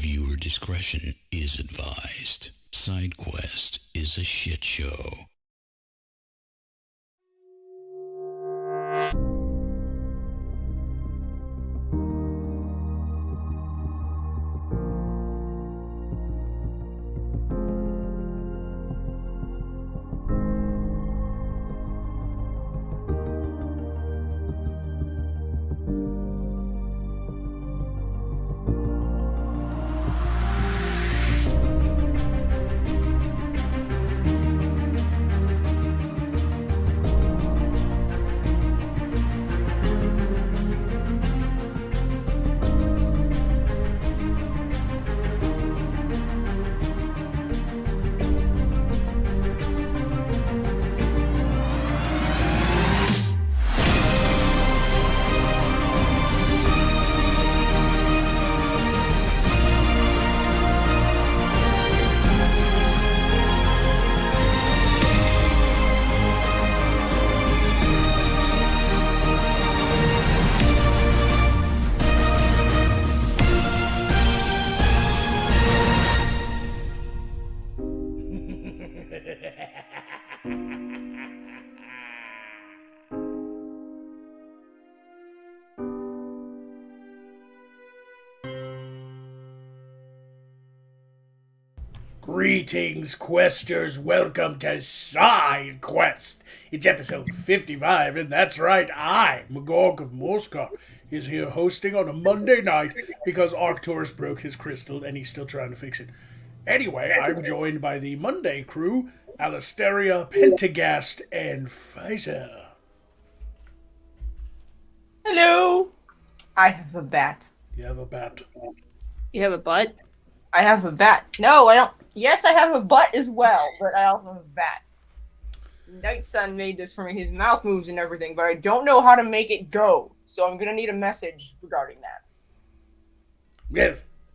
Viewer discretion is advised. SideQuest is a shit show. Greetings, questers. Welcome to Side Quest. It's episode 55, and that's right, I, Magog of Morskar, is here hosting on a Monday night because Arcturus broke his crystal and he's still trying to fix it. Anyway, I'm joined by the Monday crew, Alisteria, Pentagast, and Pfizer. Hello. I have a bat. You have a bat. You have a butt? I have a bat. No, I don't. Yes, I have a butt as well, but I also have a bat. Night Sun made this for me. His mouth moves and everything, but I don't know how to make it go. So I'm gonna need a message regarding that.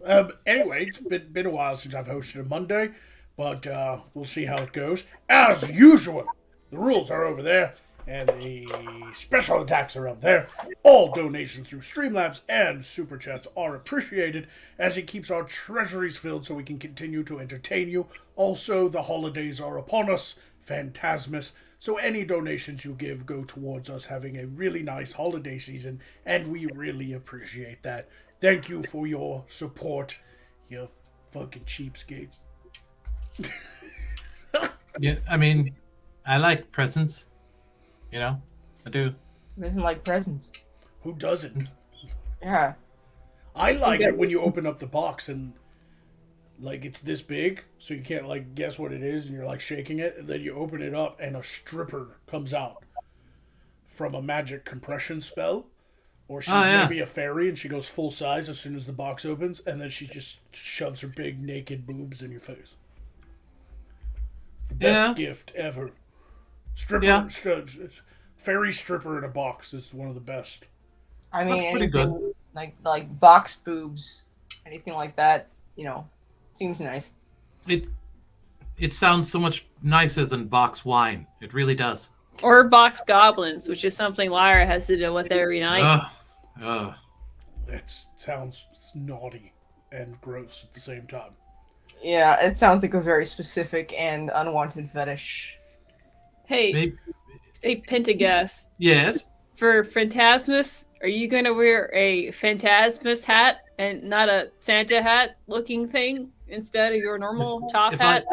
Yeah. Anyway, it's been a while since I've hosted a Monday, but we'll see how it goes. As usual, the rules are over there, and the special attacks are up there. All donations through Streamlabs and Super Chats are appreciated, as it keeps our treasuries filled so we can continue to entertain you. Also, the holidays are upon us, Phantasmus, so any donations you give go towards us having a really nice holiday season, and we really appreciate that. Thank you for your support, you fucking cheapskates. Yeah, I mean, I like presents. You know, I do. He doesn't like presents. Who doesn't? Yeah. I like it when you open up the box and, like, it's this big, so you can't, like, guess what it is, and you're, like, shaking it, and then you open it up, and a stripper comes out from a magic compression spell, or she's maybe a fairy, and she goes full size as soon as the box opens, and then she just shoves her big naked boobs in your face. The best gift ever. Stripper, fairy stripper in a box is one of the best. I mean, that's pretty good. Like box boobs, anything like that, you know, seems nice. It sounds so much nicer than box wine. It really does. Or box goblins, which is something Lyra has to deal with every night. That sounds naughty and gross at the same time. Yeah, it sounds like a very specific and unwanted fetish. Hey, Pentagast. Yes? For Phantasmus, are you going to wear a Phantasmus hat and not a Santa hat looking thing instead of your normal top hat?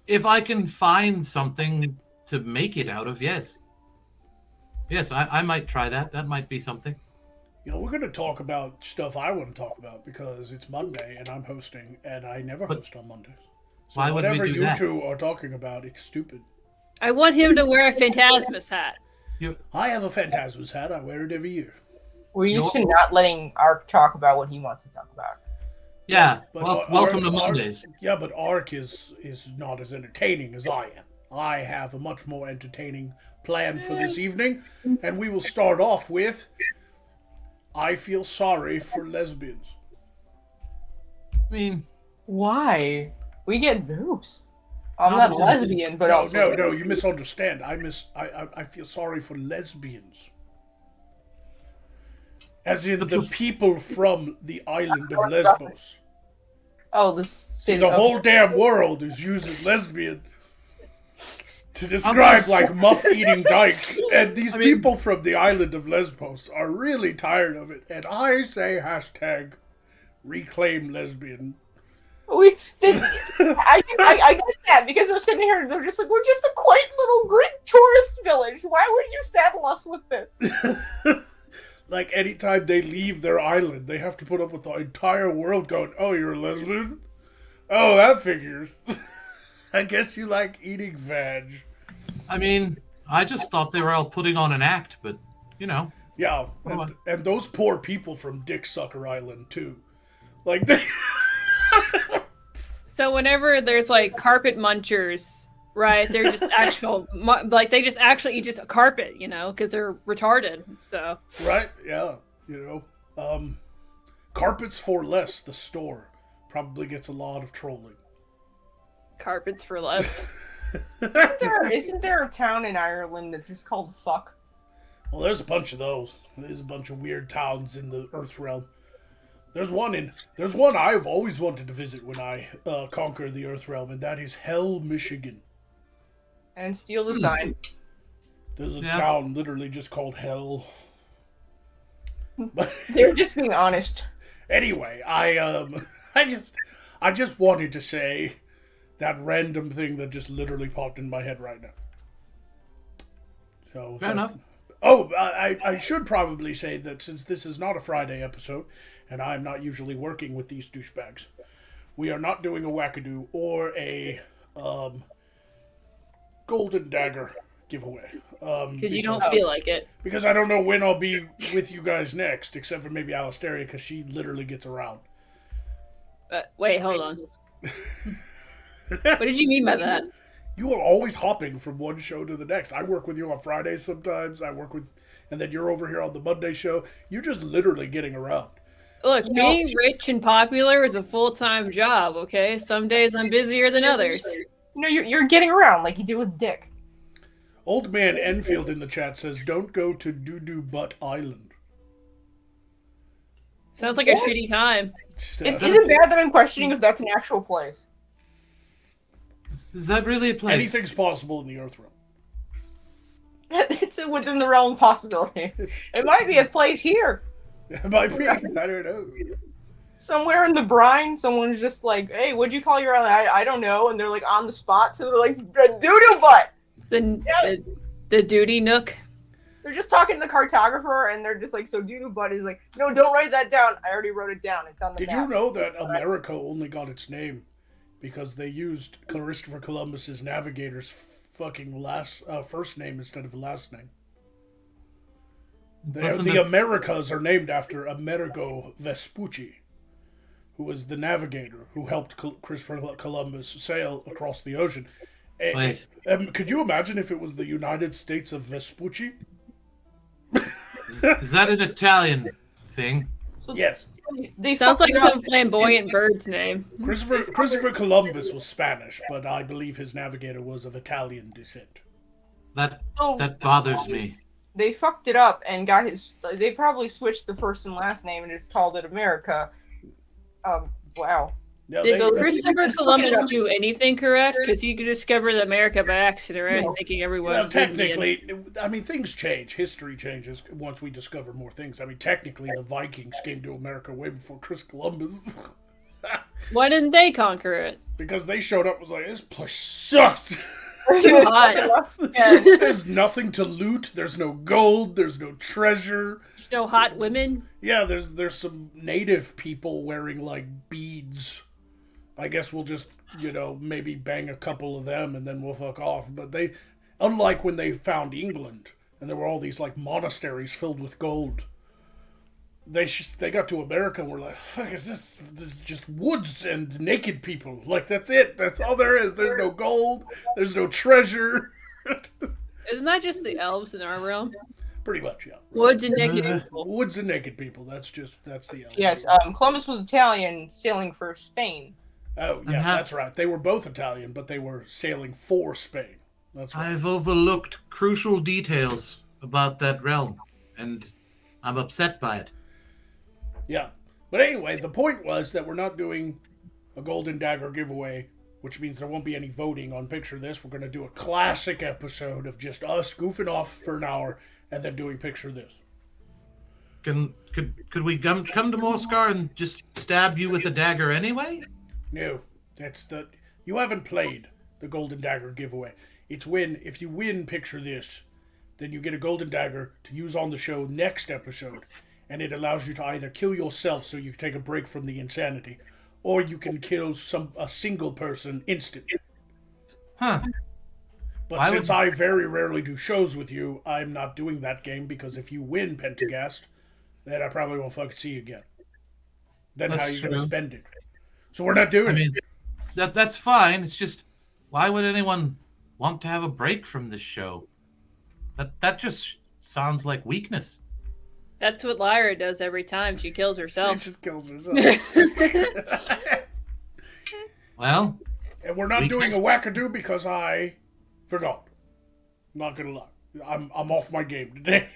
If I can find something to make it out of, yes. Yes, I might try that. That might be something. You know, we're going to talk about stuff I want to talk about because it's Monday and I'm hosting, and I never host on Mondays. So why would we do whatever you that? two are talking about, it's stupid. I want him to wear a Phantasmus hat. I have a Phantasmus hat. I wear it every year. We're used to not letting Ark talk about what he wants to talk about. Yeah, But welcome to Mondays. Yeah, but Ark is not as entertaining as I am. I have a much more entertaining plan for this evening, and we will start off with I feel sorry for lesbians. I mean, Why? We get boobs. I'm not lesbian, but also... No, you misunderstand. I feel sorry for lesbians. As in the people from the island of Lesbos. Oh, the sin. The whole damn world is using lesbian to describe like muff-eating dykes, and these people from the island of Lesbos are really tired of it. And I say hashtag reclaim lesbian. I get that because they're sitting here and they're just like, we're just a quaint little Greek tourist village. Why would you saddle us with this? Like, anytime they leave their island, they have to put up with the entire world going, oh, you're a lesbian? Oh, that figures. I guess you like eating veg. I mean, I just thought they were all putting on an act, but, you know. Yeah, and those poor people from Dick Sucker Island, too. Like, they... So whenever there's, like, carpet munchers, right, they're just they just actually eat just a carpet, you know, because they're retarded, so. Right, yeah, you know. Carpets for Less, the store, probably gets a lot of trolling. Carpets for less. Isn't there a town in Ireland that's just called Fuck? Well, there's a bunch of those. There's a bunch of weird towns in the Earth realm. There's one I've always wanted to visit when I conquer the Earth realm, and that is Hell, Michigan. And steal the sign. There's a town literally just called Hell. They're just being honest. Anyway, I just wanted to say that random thing that just literally popped in my head right now. So fair enough. Oh, I should probably say that since this is not a Friday episode, and I'm not usually working with these douchebags, we are not doing a wackadoo or a golden dagger giveaway. Because you don't feel like it. Because I don't know when I'll be with you guys next, except for maybe Alistaria, because she literally gets around. Wait, hold on. What did you mean by that? You are always hopping from one show to the next. I work with you on Fridays sometimes. And then you're over here on the Monday show. You're just literally getting around. Look, being rich and popular is a full-time job, okay? Some days I'm busier than others. No, you're getting around like you do with Dick. Old man Enfield in the chat says, don't go to Doo-Doo Butt Island. Sounds like a shitty time. Is it bad that I'm questioning if that's an actual place? Is that really a place? Anything's possible in the Earth realm. It's within the realm of possibility. It might be a place here. It might be. I don't know. Somewhere in the brine, someone's just like, hey, what'd you call your island? I don't know. And they're like on the spot. So they're like, the doo-doo butt. The duty nook. They're just talking to the cartographer, and they're just like, so doo-doo butt is like, no, don't write that down. I already wrote it down. It's on the map. Did you know that America only got its name because they used Christopher Columbus's navigator's fucking first name instead of last name? The Americas are named after Amerigo Vespucci, who was the navigator who helped Christopher Columbus sail across the ocean. Wait. Could you imagine if it was the United States of Vespucci? Is that an Italian thing? So yes. Sounds like some flamboyant bird's name. Christopher Columbus was Spanish, but I believe his navigator was of Italian descent. That bothers me. They fucked it up and got his... They probably switched the first and last name and just called it America. Wow. No, Did Christopher Columbus do anything correct? Because he discovered America by accident, right? Thinking everyone was technically, Indian. I mean, things change. History changes once we discover more things. I mean, technically, the Vikings came to America way before Chris Columbus. Why didn't they conquer it? Because they showed up and was like, this place sucks. Too hot. There's nothing to loot. There's no gold. There's no treasure. There's no hot women. Yeah, there's some native people wearing, like, beads. I guess we'll just, maybe bang a couple of them and then we'll fuck off. But they, unlike when they found England and there were all these, like, monasteries filled with gold, they got to America and were like, fuck is this? There's just woods and naked people. Like, that's it. That's all there is. There's no gold. There's no treasure. Isn't that just the elves in our realm? Pretty much, yeah. Woods and naked people. Woods and naked people. That's the elves. Yes, Columbus was Italian, sailing for Spain. Oh, yeah, that's right. They were both Italian, but they were sailing for Spain. That's right. I've overlooked crucial details about that realm, and I'm upset by it. Yeah. But anyway, the point was that we're not doing a Golden Dagger giveaway, which means there won't be any voting on Picture This. We're going to do a classic episode of just us goofing off for an hour and then doing Picture This. Could we come to Morskar and just stab you with a dagger anyway? No, you haven't played the Golden Dagger giveaway. It's if you win Picture This, then you get a Golden Dagger to use on the show next episode, and it allows you to either kill yourself so you can take a break from the insanity, or you can kill a single person instantly. Huh. But since I very rarely do shows with you, I'm not doing that game, because if you win Pentagast, then I probably won't fucking see you again. Then how are you going to spend it? So we're not doing it. That's fine. It's just, why would anyone want to have a break from this show? That just sounds like weakness. That's what Lyra does every time she kills herself. She just kills herself. Well, and we're not doing a wackadoo because I forgot. Not gonna lie, I'm off my game today.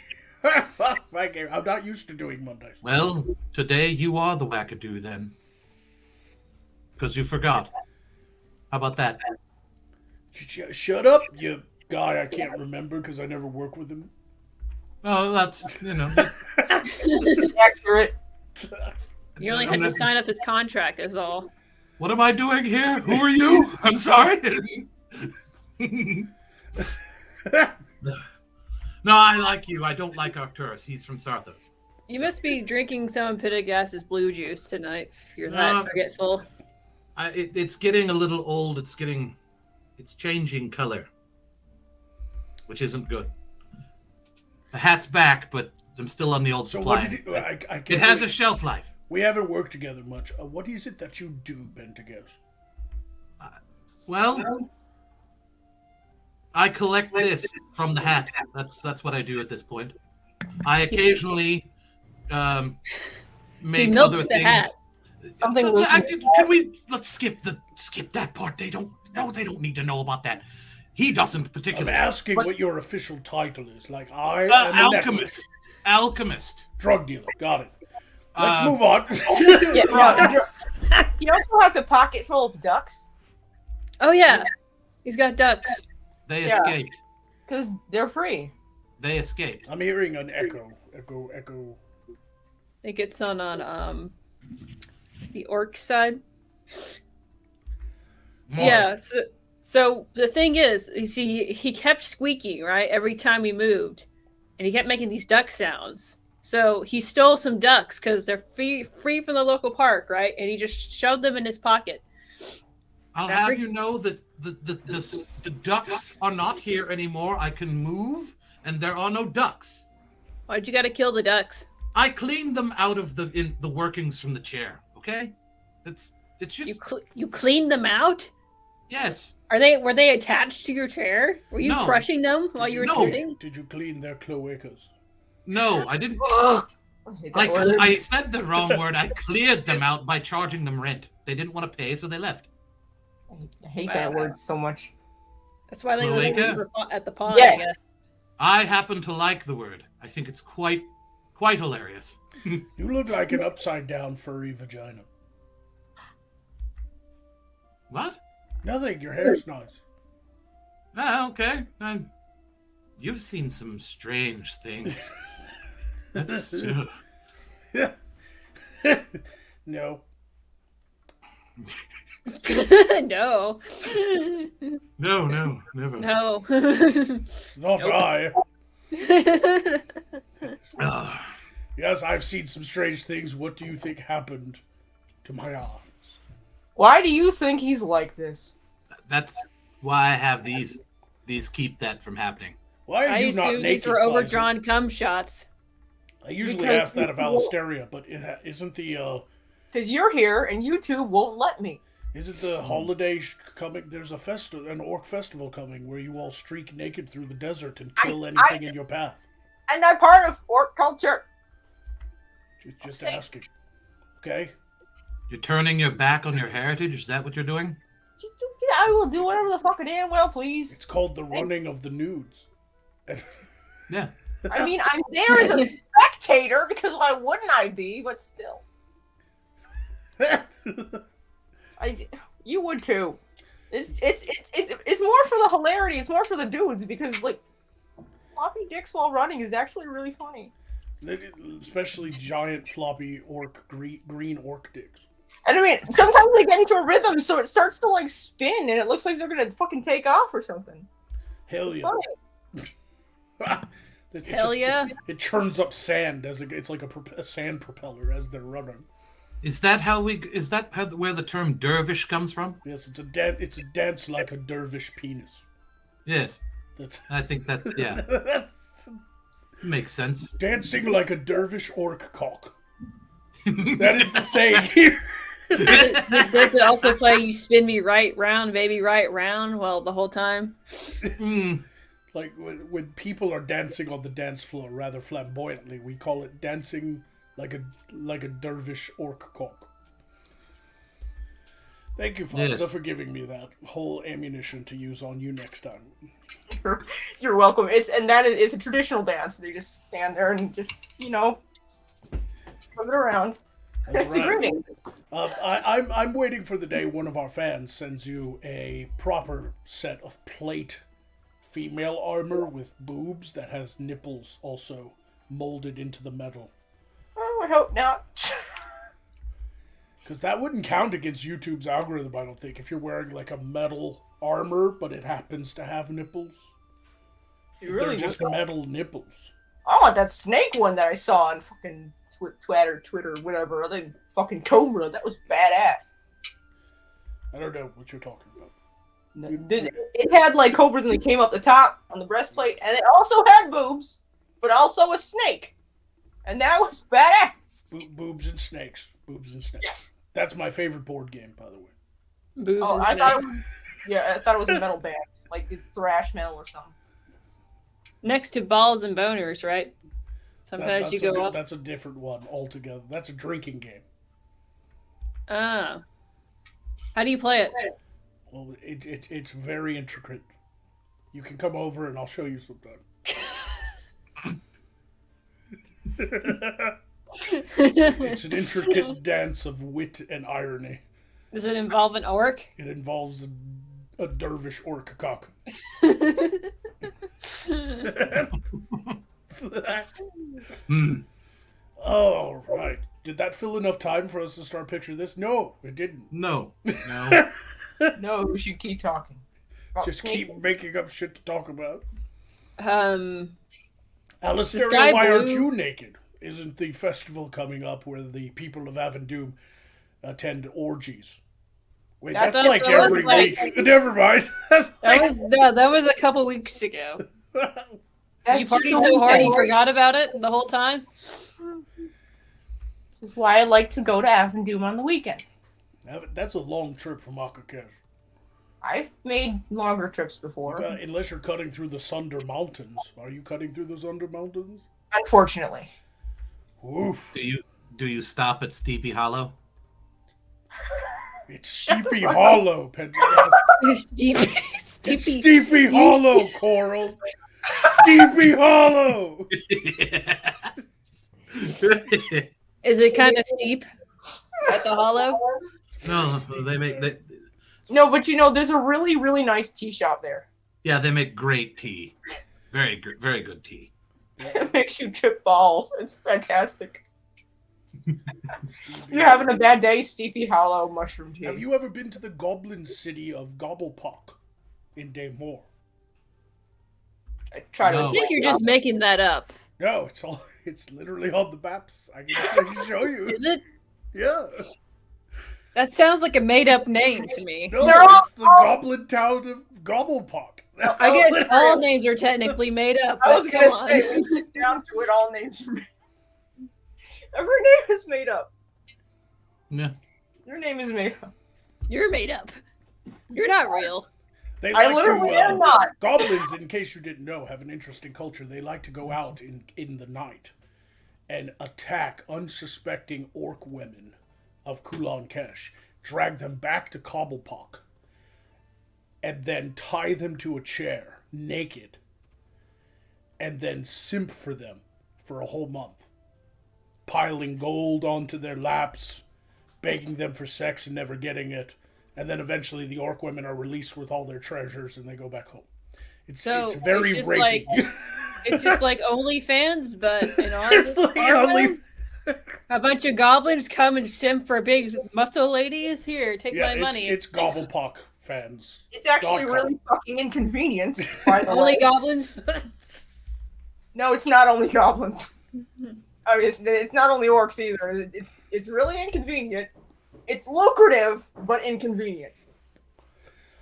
My game. I'm not used to doing Mondays. Well, today you are the wackadoo then, because you forgot. How about that? Shut up, you guy I can't remember because I never work with him. Oh, that's, Accurate. You only had to sign up his contract, is all. What am I doing here? Who are you? I'm sorry. No, I like you. I don't like Arcturus. He's from Sarthos. You must be drinking some of Pitagast's blue juice tonight if you're that forgetful. It's getting a little old. It's changing color, which isn't good. The hat's back, but I'm still on the old supply. It has a shelf life. We haven't worked together much. What is it that you do, Pentagast? Well, I collect this from the hat. That's what I do at this point. I occasionally make other things. Hat. Let's skip that part. They don't need to know about that. He doesn't particularly. I'm asking what your official title is. Like alchemist. Alchemist. Drug dealer. Got it. Let's move on. He also has a pocket full of ducks. Oh yeah, he's got ducks. They escaped. Because they're free. They escaped. I'm hearing an echo. I think it's on the orc side. Yeah. So the thing is, you see, he kept squeaking, right, every time we moved, and he kept making these duck sounds. So he stole some ducks because they're free from the local park, right? And he just shoved them in his pocket. I'll have you know that the ducks are not here anymore. I can move, and there are no ducks. Why'd you got to kill the ducks? I cleaned them out of the workings from the chair. Okay, it's just you cleaned them out. Yes. Were they attached to your chair? Were you crushing them while you were sitting? Did you clean their cloacas? No, I didn't. I said the wrong word. I cleared them out by charging them rent. They didn't want to pay, so they left. I hate that word so much. That's why they live at the pond. Yes. I guess. I happen to like the word. I think it's quite hilarious. You look like an upside down furry vagina. What? Nothing. Your hair's nice. Ah, okay. You've seen some strange things. That's No. No. No, never. No. Not I. Yes, I've seen some strange things. What do you think happened to my arms? Why do you think he's like this? That's why I have these. These keep that from happening. Why are you not naked? These were overdrawn cum shots. I usually ask that of Alisteria, but isn't the because you're here and you two won't let me. Isn't the holiday coming? There's an orc festival coming where you all streak naked through the desert and kill anything in your path. And I'm part of orc culture. Just asking. Okay? You're turning your back on your heritage? Is that what you're doing? I will do whatever the fuck I damn well please. It's called the running of the nudes. Yeah. I mean, I'm there as a spectator because why wouldn't I be? But still. You would too. It's more for the hilarity. It's more for the dudes because like floppy dicks while running is actually really funny. Especially giant floppy green orc dicks. And I mean, sometimes they get into a rhythm, so it starts to like spin, and it looks like they're gonna fucking take off or something. Hell yeah! Hell yeah! It churns up sand it's like a sand propeller as they're running. Is that where the term dervish comes from? Yes, it's a dance like a dervish penis. Yes, I think that yeah makes sense. Dancing like a dervish orc cock. That is the saying here. Does it also play "You Spin Me Right Round, Baby Right Round" well the whole time? Like when people are dancing on the dance floor rather flamboyantly, we call it dancing like a dervish orc cock. Thank you, Fonza, for giving me that whole ammunition to use on you next time. You're welcome. It's a traditional dance. They just stand there and just move it around. That's a great name. I'm waiting for the day one of our fans sends you a proper set of plate female armor with boobs that has nipples also molded into the metal. Oh, I hope not. Because that wouldn't count against YouTube's algorithm, I don't think, if you're wearing like a metal armor, but it happens to have nipples. They're just metal nipples. I want that snake one that I saw on fucking Twitter, whatever. Other fucking Cobra. That was badass. I don't know what you're talking about. It had like cobras and they came up the top on the breastplate, and it also had boobs, but also a snake. And that was badass. Boobs and snakes. Boobs and snakes. Yes. That's my favorite board game, by the way. Boobs and I thought it was a metal band. Like it's thrash metal or something. Next to balls and boners, right? Sometimes you go up. That's a different one altogether. That's a drinking game. Oh. How do you play it? Well, it's very intricate. You can come over and I'll show you sometime. It's an intricate dance of wit and irony. Does it involve an orc? It involves a dervish orc cock. Oh, right. Did that fill enough time for us to start picture this? No, it didn't. No. No, we should keep talking. Just keep making up shit to talk about. Alistair, why aren't you naked? Isn't the festival coming up where the people of Avondum attend orgies? Wait, that's like every week. Never mind. That was a couple weeks ago. You partied so hard you forgot about it the whole time? This is why I like to go to Avondum on the weekends. That's a long trip from Akakesh. I've made longer trips before. Unless you're cutting through the Sunder Mountains. Are you cutting through the Sunder Mountains? Unfortunately. Oof. Do you stop at Steepy Hollow? It's Steepy Hollow, Pentecost. It's Steepy Hollow, Coral. Steepy Hollow. Is it kind of steep at the hollow? No, they make. No, but there's a really, really nice tea shop there. Yeah, they make great tea. Very good tea. It makes you trip balls. It's fantastic. You're having a bad day, Steepy Hollow mushroom tea. Have you ever been to the Goblin city of Gobblepock in Daymore? I think you're just making that up. No, it's literally on the maps. I can show you. Is it? Yeah. That sounds like a made-up name to me. No, it's the Goblin town of Gobblepock. I guess all names are technically made up. I was going to say, down to it, all names are made up. Every name is made up. Yeah. Your name is made up. You're made up. You're not real. They like I literally am not. Goblins, in case you didn't know, have an interesting culture. They like to go out in the night and attack unsuspecting orc women of Kulan Kesh, drag them back to Cobblepock, and then tie them to a chair, naked, and then simp for them for a whole month, piling gold onto their laps, begging them for sex and never getting it, and then eventually the orc women are released with all their treasures, and they go back home. It's So very it's just rapey. it's just like OnlyFans, but in our It's like only. a bunch of goblins come and simp for big muscle ladies. Here, take my money. It's Gobblepuck fans. It's actually really fucking inconvenient. By the Only way. goblins. No, it's not only goblins. I mean, it's not only orcs either. It's really inconvenient. It's lucrative, but inconvenient.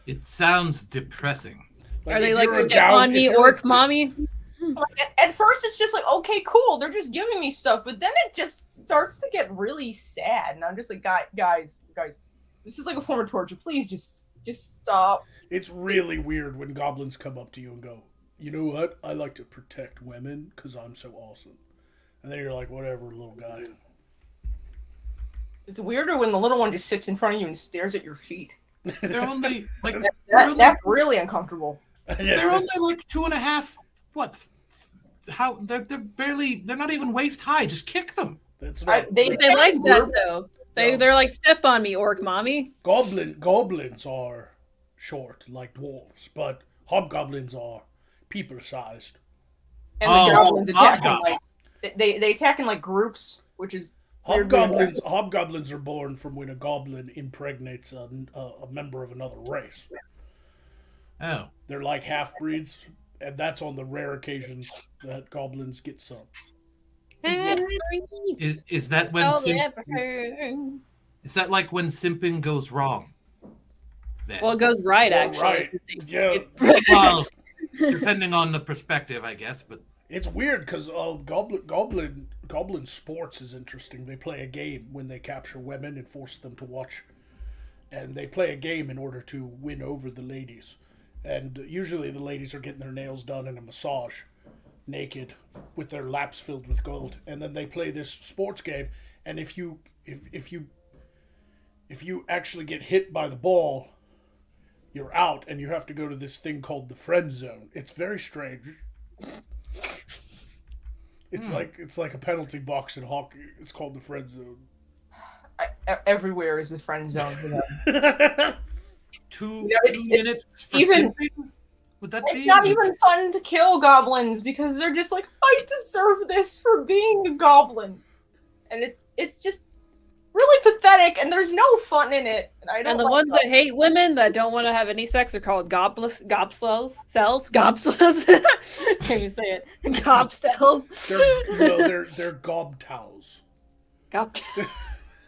It sounds depressing. Are they if like you're a step gal- on if me, you're a- orc mommy? Like, at first, it's just like, okay, cool. They're just giving me stuff, but then it just starts to get really sad, and I'm just like, guys, this is like a form of torture. Please, just stop. It's really weird when goblins come up to you and go, "You know what? I like to protect women because I'm so awesome." And then you're like, "Whatever, little guy." It's weirder when the little one just sits in front of you and stares at your feet. They're only like That's really uncomfortable. they're only like 2.5. What? How they're not even waist high. Just kick them. That's right. They like that though. They're like step on me, orc mommy. Goblins are short like dwarves, but hobgoblins are peeper-sized. And the goblins attack in hobgoblin. like they attack in like groups, which is weird. Hobgoblins are born from when a goblin impregnates a member of another race. Oh, They're like half-breeds, and that's on the rare occasions that goblins get some. is that when is that like when simping goes wrong? Then? Well, it goes right Well, actually. right. Yeah. Well, depending on the perspective, I guess. But It's weird because Goblin sports is interesting. They play a game when they capture women and force them to watch, and they play a game in order to win over the ladies. And usually the ladies are getting their nails done in a massage, naked, with their laps filled with gold. And then they play this sports game, and if you actually get hit by the ball, you're out, and you have to go to this thing called the friend zone. It's very strange. It's like a penalty box in hockey. It's called the friend zone. Everywhere is the friend zone for them. two it's minutes for even- simping? Would that It's be? not even fun to kill goblins because they're just like, I deserve this for being a goblin, and it's just really pathetic, and there's no fun in it. And the ones that hate women that don't want to have any sex are called gobsels. Can't even say it. Gobsels. They're gobtowels. Gob-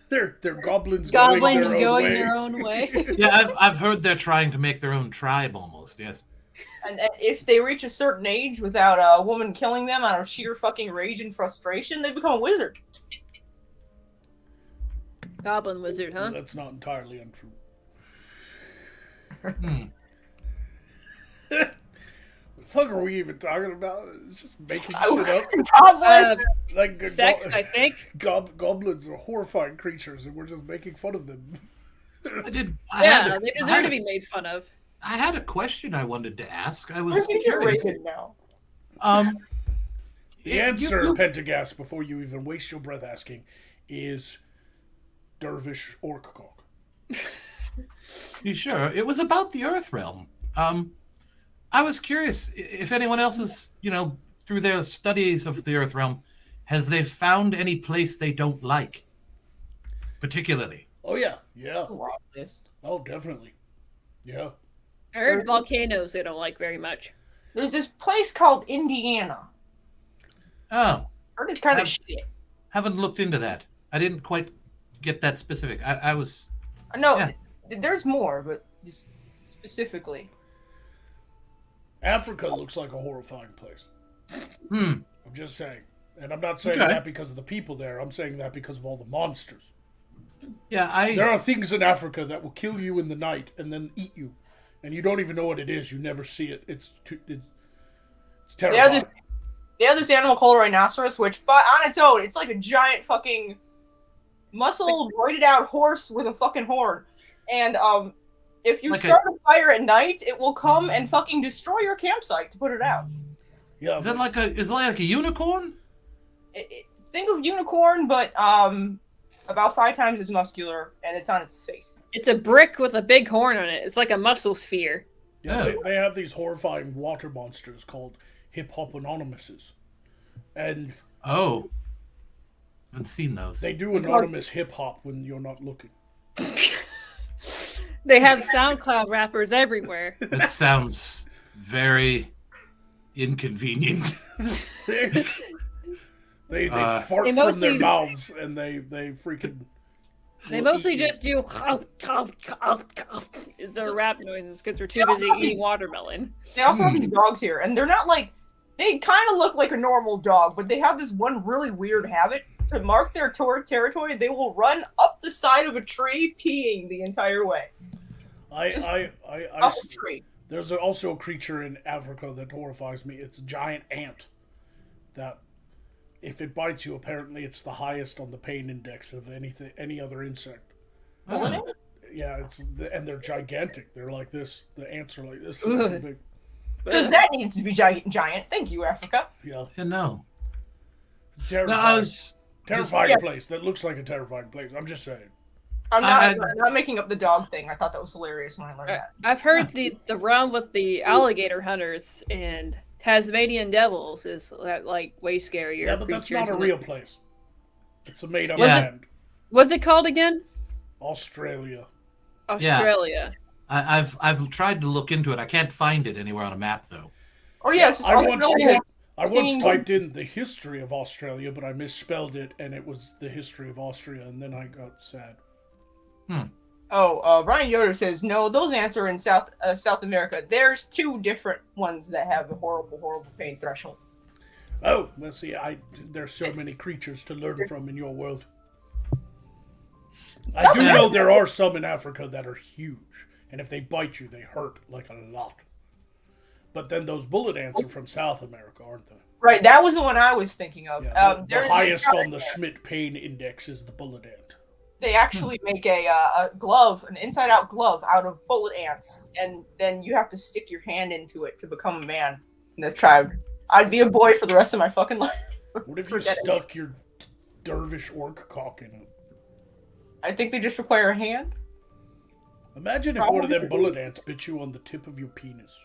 They're goblins. Goblins going going their own way. Yeah, I've heard they're trying to make their own tribe almost. Yes. And if they reach a certain age without a woman killing them out of sheer fucking rage and frustration, they become a wizard. Goblin wizard, huh? That's not entirely untrue. What the fuck are we even talking about? It's just making shit up. Goblin! Like Sex, I think. Goblins are horrifying creatures, and we're just making fun of them. They deserve to be made fun of. I had a question I wanted to ask. I was We're gonna get curious. rated now. The answer, Pentagast, before you even waste your breath asking, is Dervish Orc Cock. You sure? It was about the Earth Realm. I was curious if anyone else is, through their studies of the Earth Realm, has they found any place they don't like, particularly? Oh yeah. Oh, definitely. Yeah. I heard volcanoes they don't like very much. There's this place called Indiana. Oh, I heard it's kind of shit. haven't looked into that. I didn't quite get that specific. I was. No, Yeah. there's more, but just specifically. Africa looks like a horrifying place. I'm just saying. And I'm not saying Okay. that because of the people there. I'm saying that because of all the monsters. Yeah, There are things in Africa that will kill you in the night and then eat you. And you don't even know what it is. You never see it. It's terrifying. They have this animal called a rhinoceros, which, but on its own, it's like a giant fucking muscle roided out horse with a fucking horn. And if you start a fire at night, it will come and fucking destroy your campsite to put it out. Yeah, is it like a unicorn? Think of unicorn, but about 5 times as muscular, and it's on its face. It's a brick with a big horn on it. It's like a muscle sphere. Yeah, they have these horrifying water monsters called Hip Hop Anonymouses. And Oh. Haven't seen those. they do anonymous hip hop when you're not looking. They have SoundCloud rappers everywhere. That sounds very inconvenient. They fart They from mostly their mouths and they freaking. They mostly just do is their rap noises because they're too busy eating watermelon. They also have these dogs here, and they're not like, they kind of look like a normal dog, but they have this one really weird habit. To mark their territory, they will run up the side of a tree, peeing the entire way. Up the tree. There's also a creature in Africa that horrifies me. It's a giant ant that, if it bites you, apparently it's the highest on the pain index of any other insect. Oh. Yeah, and they're gigantic. They're like this. The ants are like this. Big. Because that needs to be giant. Thank you, Africa. Yeah. No. Terrifying place. That looks like a terrifying place. I'm just saying. I'm not making up the dog thing. I thought that was hilarious when I learned that. I've heard the realm with the alligator hunters and Tasmanian devils is like way scarier. Yeah, but that's not a real place. It's a made-up Was it- land. What's it called again? Australia. Australia. I've tried to look into it. I can't find it anywhere on a map though. Oh yes, I once typed in the history of Australia, but I misspelled it, and it was the history of Austria, and then I got sad. Brian Yoder says, no, those ants are in South America. There's 2 different ones that have a horrible pain threshold. Oh, let's see. There's so many creatures to learn from in your world. I do know there are some in Africa that are huge, and if they bite you, they hurt like a lot. But then those bullet ants are from South America, aren't they? Right, that was the one I was thinking of. Yeah, the highest on the Schmidt pain index is the bullet ant. They actually make a glove, an inside-out glove, out of bullet ants, and then you have to stick your hand into it to become a man in this tribe. I'd be a boy for the rest of my fucking life. What if you stuck your dervish orc cock in it? I think they just require a hand. Imagine if one of them bullet ants bit you on the tip of your penis.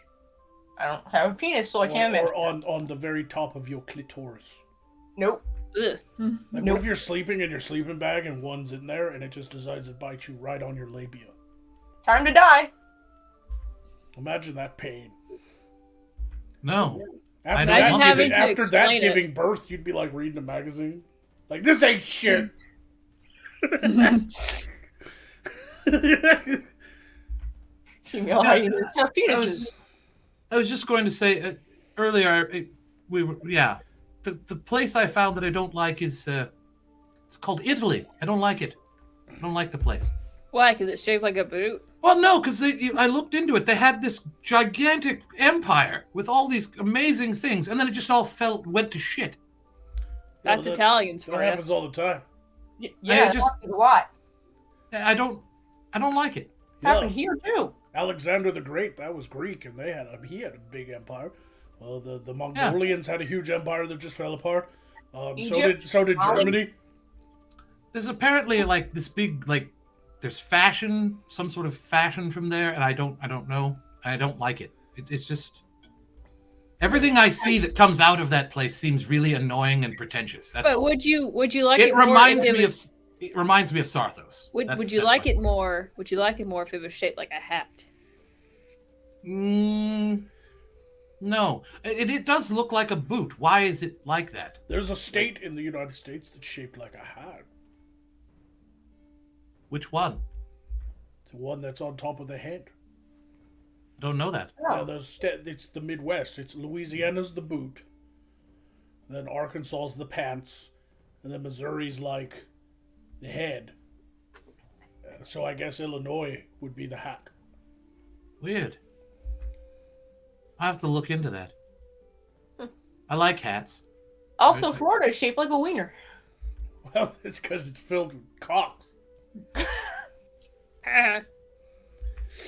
I don't have a penis, so I can't imagine. Or on the very top of your clitoris. Nope. Ugh. Like, what if you're sleeping in your sleeping bag and one's in there and it just decides to bite you right on your labia? Time to die. Imagine that pain. No. After that giving birth, you'd be like reading a magazine. Like, this ain't shit. Female hyenas have penises. I was just going to say earlier, the place I found that I don't like is it's called Italy. I don't like it. I don't like the place. Why? Because it's shaped like a boot? Well, no, because I looked into it. They had this gigantic empire with all these amazing things, and then it just all went to shit. That's Italians for That you. happens all the time. Yeah, that's a lot. I don't like it. Happened here too. Alexander the Great, that was Greek, and he had a big empire. Well, the Mongolians had a huge empire that just fell apart. So did Germany. There's apparently like this big there's fashion, some sort of fashion from there, and I don't know. I don't like it. It's just everything I see that comes out of that place seems really annoying and pretentious. That's all. Would you like it? It reminds me of Sarthos. Would you like it more? Would you like it more if it was shaped like a hat? No, it does look like a boot. Why is it like that? There's a state in the United States that's shaped like a hat. Which one? The one that's on top of the head. I don't know that. Yeah, it's the Midwest. It's Louisiana's the boot. Then Arkansas's the pants. And then Missouri's like the head. So I guess Illinois would be the hat. Weird. I have to look into that. I like hats. Also, Florida is shaped like a wiener. Well, it's because it's filled with cocks.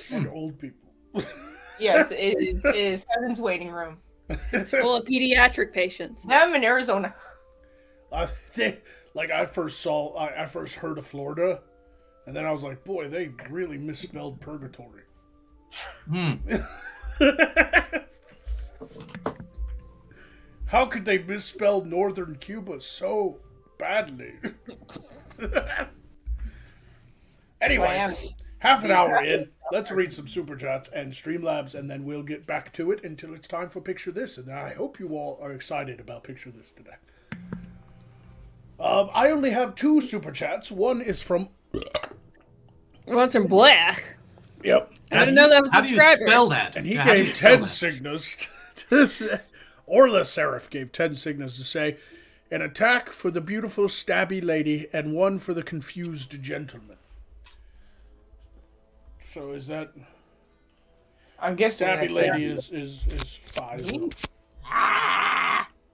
And old people. Yes, it is Heaven's waiting room. It's full of pediatric patients. Now I'm in Arizona. Like I first heard of Florida, and then I was like, boy, they really misspelled purgatory. How could they misspell northern Cuba so badly? Anyway, half an hour in, let's read some super chats and Streamlabs, and then we'll get back to it until it's time for Picture This. And I hope you all are excited about Picture This today. I only have 2 super chats. One is from... What's from Black? Yep. I didn't know that was a How do you subscriber. spell that? And he Yeah, how do you gave spell 10 that? signals. Orla Seraph gave 10 signals to say, an attack for the beautiful stabby lady and one for the confused gentleman. So is that... I'm guessing Stabby that's lady is 5.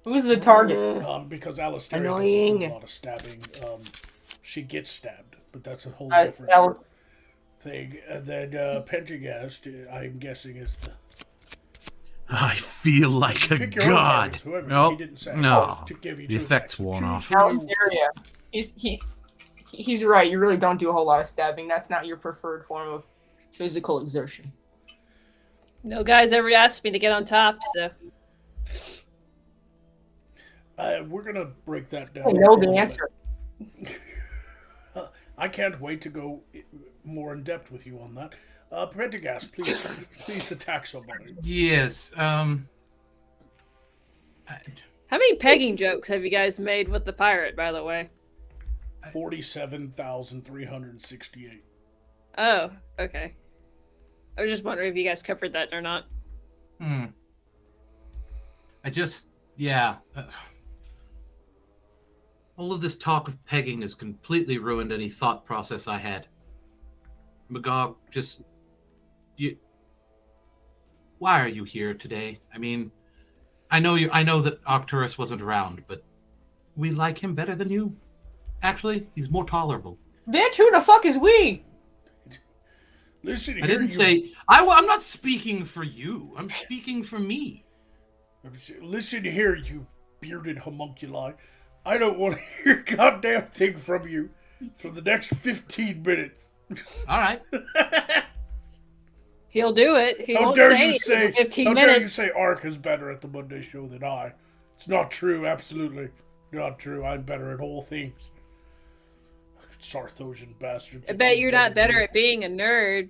Who's the target? Because Alistair doesn't Annoying. do a lot of stabbing. She gets stabbed, but that's a whole Al- different thing. And then Pentagast, I'm guessing, is the... I feel like a Pick your own god. targets, whoever. He Nope. didn't say. No. To give you The two effects worn Choose off. who you- Alistaria. He's right. You really don't do a whole lot of stabbing. That's not your preferred form of physical exertion. No guy's ever asked me to get on top, so. We're gonna break that I down. know the answer. I can't wait to go more in depth with you on that. Pentagast, please attack somebody. Yes. How many pegging jokes have you guys made with the pirate, by the way? 47,368. Oh, okay. I was just wondering if you guys covered that or not. Yeah. All of this talk of pegging has completely ruined any thought process I had. Magog, why are you here today? I mean, I know that Arcturus wasn't around, but we like him better than you. Actually, he's more tolerable. Bitch, who the fuck is we? Listen, I didn't say... I'm not speaking for you. I'm speaking for me. Listen here, you bearded homunculi. I don't want to hear a goddamn thing from you for the next 15 minutes. All right. He'll do it. He How won't dare say you anything for 15 how dare you minutes. say Ark is better at the Monday show than I? It's not true, absolutely not true. I'm better at all things. Sarthosian bastard. I bet you're not better at being a nerd.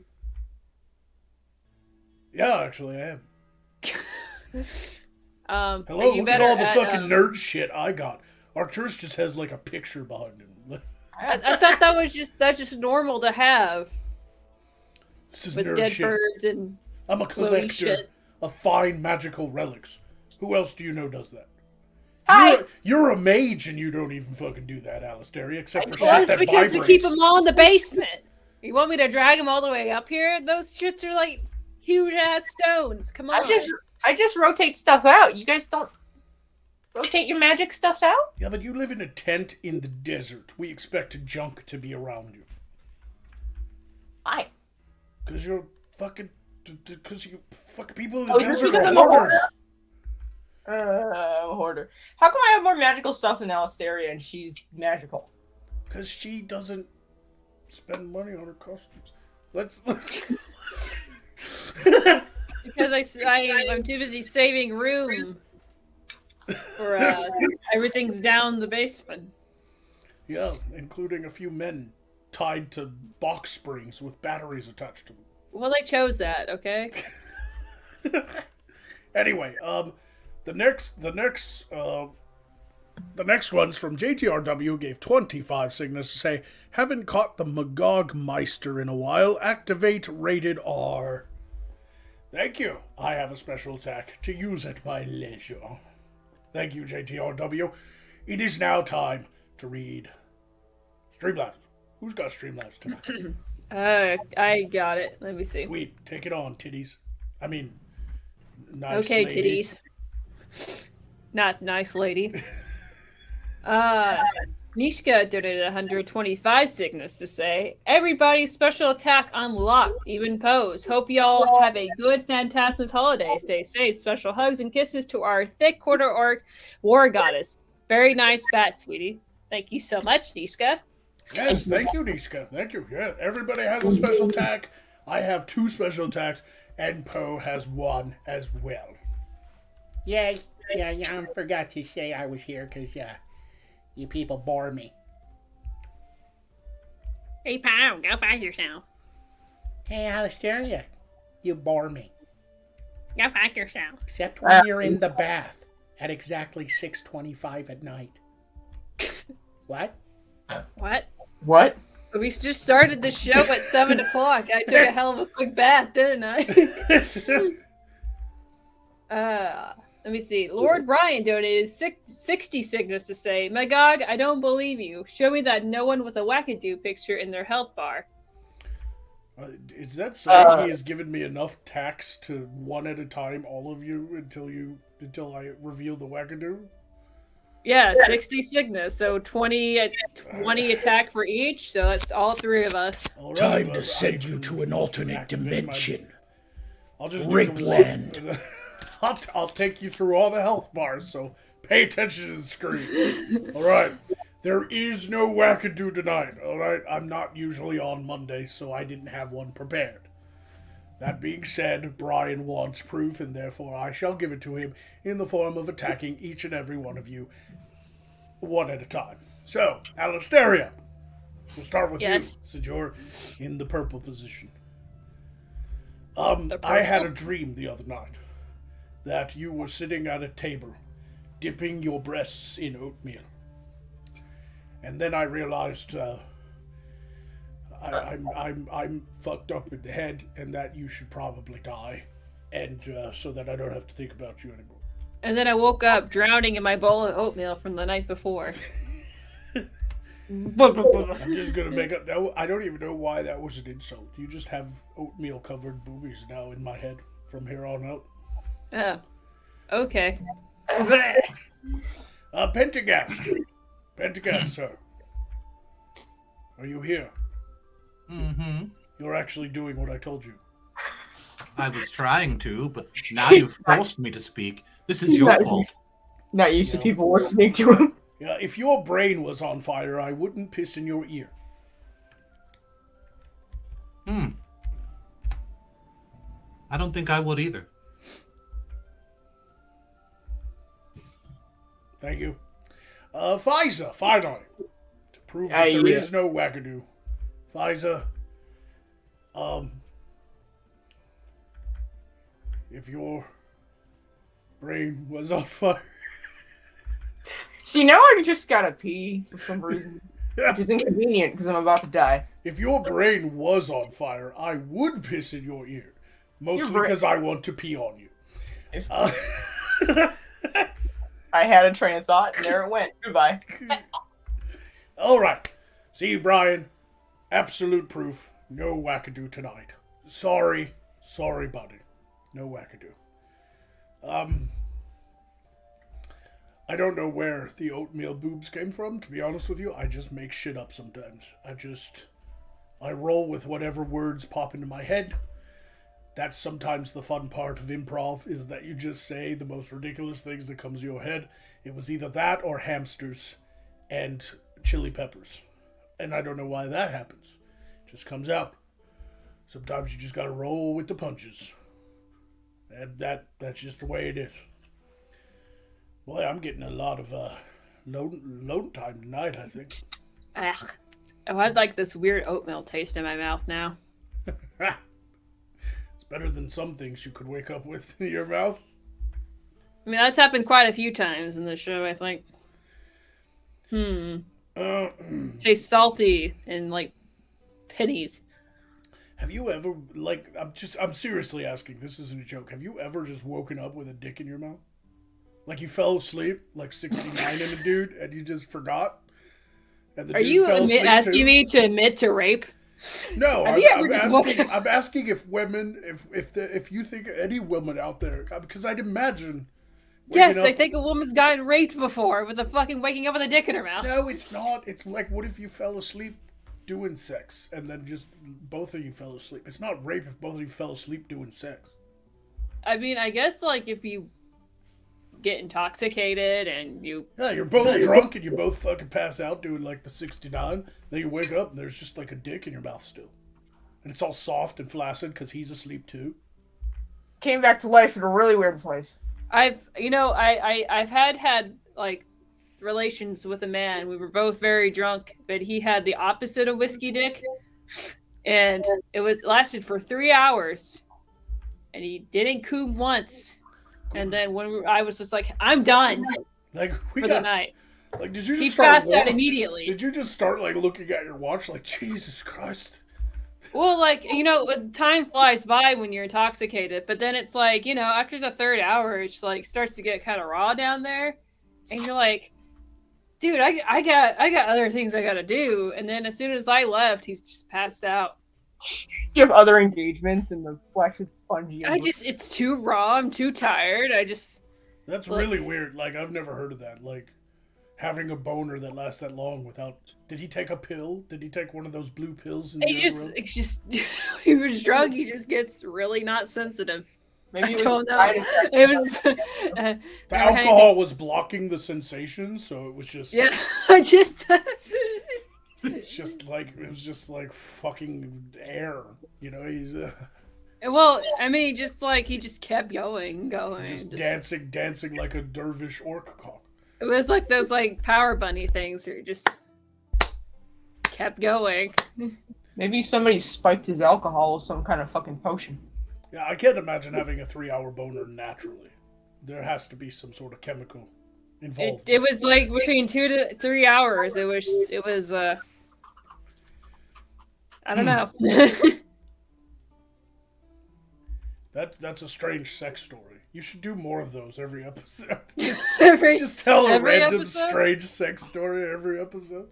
Yeah, actually, I am. Hello, you look at better all the at, fucking nerd shit I got. Arcturus just has like a picture behind him. I thought that's just normal to have This is with nerd dead shit. birds and I'm a floaty collector shit. of fine magical relics. Who else do you know does that? Hi. You're a mage and you don't even fucking do that, Alistaria, except for Well, shit it's that because vibrates. we keep them all in the basement. You want me to drag them all the way up here? Those shits are like huge ass stones. Come on. I just rotate stuff out. You guys don't rotate your magic stuffs out? Yeah, but you live in a tent in the desert. We expect junk to be around you. Why? Because you're fucking... Because you fuck people in the Oh, is this desert because are I'm a hoarders. I'm a hoarder. How come I have more magical stuff than Alistaria and she's magical? Because she doesn't spend money on her costumes. Let's... Because I'm too busy saving room for everything's down the basement. Yeah, including a few men tied to box springs with batteries attached to them. Well, they chose that, okay? Anyway, the next one's from JTRW, gave 25 signals to say, haven't caught the Magog Meister in a while. Activate rated R. Thank you. I have a special attack to use at my leisure. Thank you, JTRW. It is now time to read Streamlabs. Who's got Streamlabs tonight? I got it. Let me see. Sweet. Take it on, titties. I mean, nice Okay, lady. titties. Not nice lady. Nishka donated 125 signals to say, everybody special attack unlocked, even pose. Hope y'all have a good Phantasmus holiday. Stay safe. Special hugs and kisses to our thick quarter orc war goddess. Very nice bat, sweetie. Thank you so much, Niska. Yes, thank you, Niska. Thank you. Yeah, everybody has a special attack. I have 2 special attacks, and Poe has 1 as well. Yeah, I forgot to say I was here because you people bore me. Hey, Pow, go find yourself. Hey, Alistair, you bore me. Go find yourself. Except when you're in the bath at exactly 6:25 at night. What? What? What? We just started the show at 7 o'clock. I took a hell of a quick bath, didn't I? Let me see. Lord Brian donated 60 signals to say, Magog, I don't believe you. Show me that no one with a wackadoo picture in their health bar. Is that saying he has given me enough tax to 1 at a time, all of you, until I reveal the wackadoo? Yeah, 60 signals. So 20 attack for each. So that's all 3 of us. Right, Time to send you to an alternate dimension. I'll just Rapeland. I'll take you through all the health bars, so pay attention to the screen. Alright. There is no wackadoo tonight, alright? I'm not usually on Monday, so I didn't have one prepared. That being said, Brian wants proof, and therefore I shall give it to him in the form of attacking each and every one of you 1 at a time. So, Alistaria, we'll start with you, since you're in the purple position. I had a dream the other night that you were sitting at a table, dipping your breasts in oatmeal. And then I realized I'm fucked up in the head, and that you should probably die, and so that I don't have to think about you anymore. And then I woke up drowning in my bowl of oatmeal from the night before. I'm just gonna make up that. I don't even know why that was an insult. You just have oatmeal covered boobies now in my head from here on out. Oh, okay. Pentagast, sir. Are you here? Mm-hmm. You're actually doing what I told you. I was trying to, but now you've forced me to speak. This is your fault. Not used to people listening to him. Yeah, if your brain was on fire, I wouldn't piss in your ear. I don't think I would either. Thank you. Fiza, finally. To prove that there is no wackadoo. Fiza, if your brain was on fire. See, now I just gotta pee for some reason. Which is inconvenient because I'm about to die. If your brain was on fire, I would piss in your ear. Mostly because I want to pee on you. I had a train of thought, and there it went. Goodbye. All right. See, Brian. Absolute proof. No wackadoo tonight. Sorry, buddy. No wackadoo. I don't know where the oatmeal boobs came from, to be honest with you. I just make shit up sometimes. I roll with whatever words pop into my head. That's sometimes the fun part of improv, is that you just say the most ridiculous things that comes to your head. It was either that or hamsters and chili peppers. And I don't know why that happens. It just comes out. Sometimes you just gotta roll with the punches. And that's just the way it is. Boy, I'm getting a lot of load time tonight, I think. Ugh. Oh, I'd like this weird oatmeal taste in my mouth now. It's better than some things you could wake up with in your mouth. I mean, that's happened quite a few times in the show, I think. Tastes salty and, like, pennies. Have you ever, like, I'm seriously asking, this isn't a joke. Have you ever just woken up with a dick in your mouth? Like you fell asleep, like 69 in a dude, and you just forgot? And the Are you asking me to admit to rape? No, I'm asking if women, if you think any woman out there, because I'd imagine. Yes, I think a woman's gotten raped before with a fucking waking up with a dick in her mouth. No, it's not. It's like, what if you fell asleep doing sex, and then just both of you fell asleep? It's not rape if both of you fell asleep doing sex. I mean, I guess, like, if you get intoxicated and you. Yeah, you're both drunk and you both fucking pass out doing like the 69. Then you wake up and there's just like a dick in your mouth still. And it's all soft and flaccid because he's asleep too. Came back to life in a really weird place. I've had like relations with a man. We were both very drunk, but he had the opposite of whiskey dick, and it lasted for 3 hours, and he didn't coom once. And then I was just like, I'm done for the night. Like, did you just he start passed out immediately? Did you just start like looking at your watch like, Jesus Christ? Well, like, time flies by when you're intoxicated, but then it's like, after the third hour, it's like starts to get kind of raw down there, and you're like, dude, I got other things I gotta do. And then as soon as I left, he's just passed out. You have other engagements, and the flesh is spongy. It's too raw. I'm too tired. That's really weird. Like, I've never heard of that. Like, having a boner that lasts that long without. Did he take a pill? Did he take one of those blue pills? It's just he was drunk. He just gets really not sensitive. Maybe I don't know. It was the alcohol was blocking the sensation, so it was just. Yeah, it was just like fucking air, He's. Well, I mean, he just kept going. Just dancing like a dervish orc cock. It was like those power bunny things where it just kept going. Maybe somebody spiked his alcohol with some kind of fucking potion. Yeah, I can't imagine having a 3-hour boner naturally. There has to be some sort of chemical involved. It was like between 2 to 3 hours. It was I don't know. That's a strange sex story. You should do more of those every episode. Just tell a random episode? Strange sex story every episode.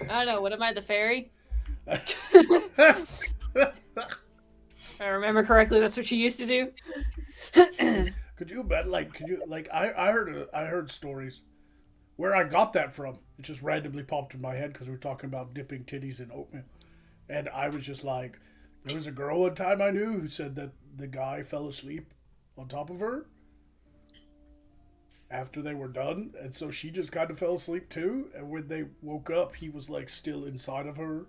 I don't know. What am I, the fairy? If I remember correctly, that's what she used to do. Could you bet? I heard stories where I got that from. It just randomly popped in my head because we were talking about dipping titties in oatmeal, and I was just like, there was a girl one time I knew who said that the guy fell asleep on top of her after they were done, and so she just kind of fell asleep too. And when they woke up, he was like still inside of her,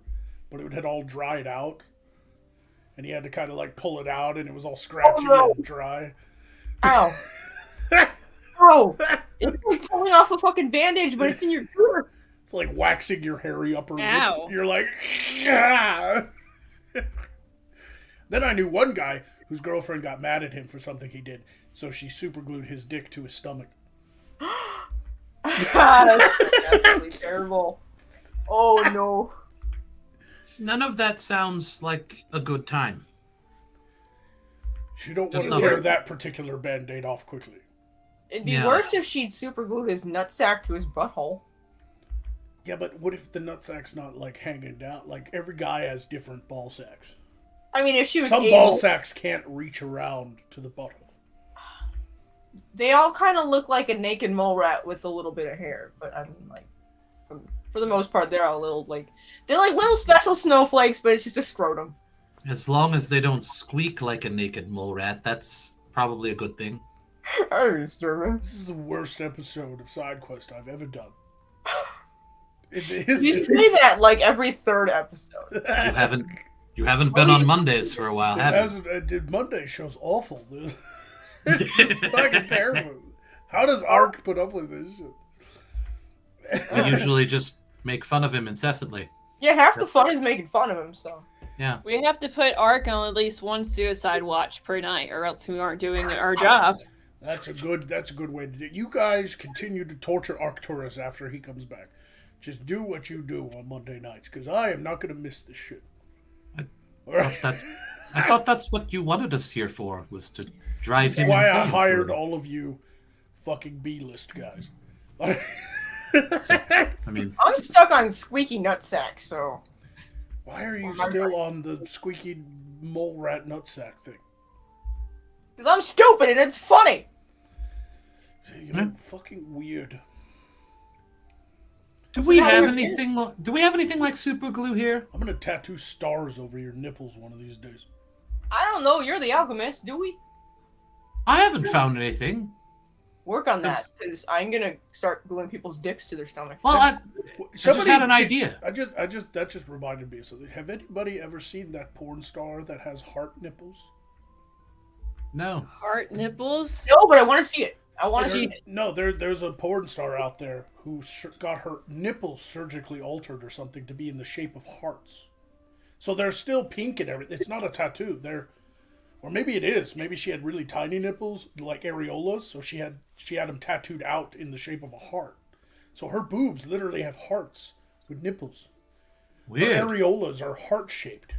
but it had all dried out. And he had to kind of pull it out, and it was all scratchy and dry. Ow. Ow. It's like pulling off a fucking bandage, but it's in your ear. It's like waxing your hairy upper Ow. lip. You're like, ah. Then I knew one guy whose girlfriend got mad at him for something he did, so she superglued his dick to his stomach. That's terrible. Oh, no. None of that sounds like a good time. You don't want to tear that particular band-aid off quickly. It'd be worse if she'd superglued his nutsack to his butthole. Yeah, but what if the nutsack's not hanging down? Every guy has different ball sacks. I mean, if she was ball sacks can't reach around to the butthole. They all kind of look like a naked mole rat with a little bit of hair, but I mean, for the most part, they're all they're like little special snowflakes, but it's just a scrotum. As long as they don't squeak like a naked mole rat, that's probably a good thing. This is the worst episode of SideQuest I've ever done. You say that every third episode. You haven't been on Mondays for a while, have you? Monday show's awful, dude. It's fucking terrible. How does Ark put up with this shit? We usually just make fun of him incessantly. Yeah, half the fun is making fun of him, so. Yeah. We have to put Ark on at least one suicide watch per night, or else we aren't doing our job. That's a good way to do it. You guys continue to torture Arcturus after he comes back. Just do what you do on Monday nights, because I am not going to miss this shit. I thought that's what you wanted us here for, was to drive him insane. That's why I hired all of you fucking B-list guys. I mean, I'm stuck on squeaky nutsack, so. Why are you still on the squeaky mole rat nutsack thing? Because I'm stupid and it's funny. You're fucking weird. Do we have anything like super glue here? I'm gonna tattoo stars over your nipples one of these days. I don't know. You're the alchemist. Do we? I haven't found anything. Work on that, because I'm gonna start gluing people's dicks to their stomachs. Well, I just had an idea. That just reminded me of something. Have anybody ever seen that porn star that has heart nipples? No. Heart nipples? No, but I want to see it. I want to see it. No, there's a porn star out there who got her nipples surgically altered or something to be in the shape of hearts. So they're still pink and everything. It's not a tattoo. Or maybe it is. Maybe she had really tiny nipples, like areolas, so she had them tattooed out in the shape of a heart. So her boobs literally have hearts with nipples. Weird. Her areolas are heart-shaped.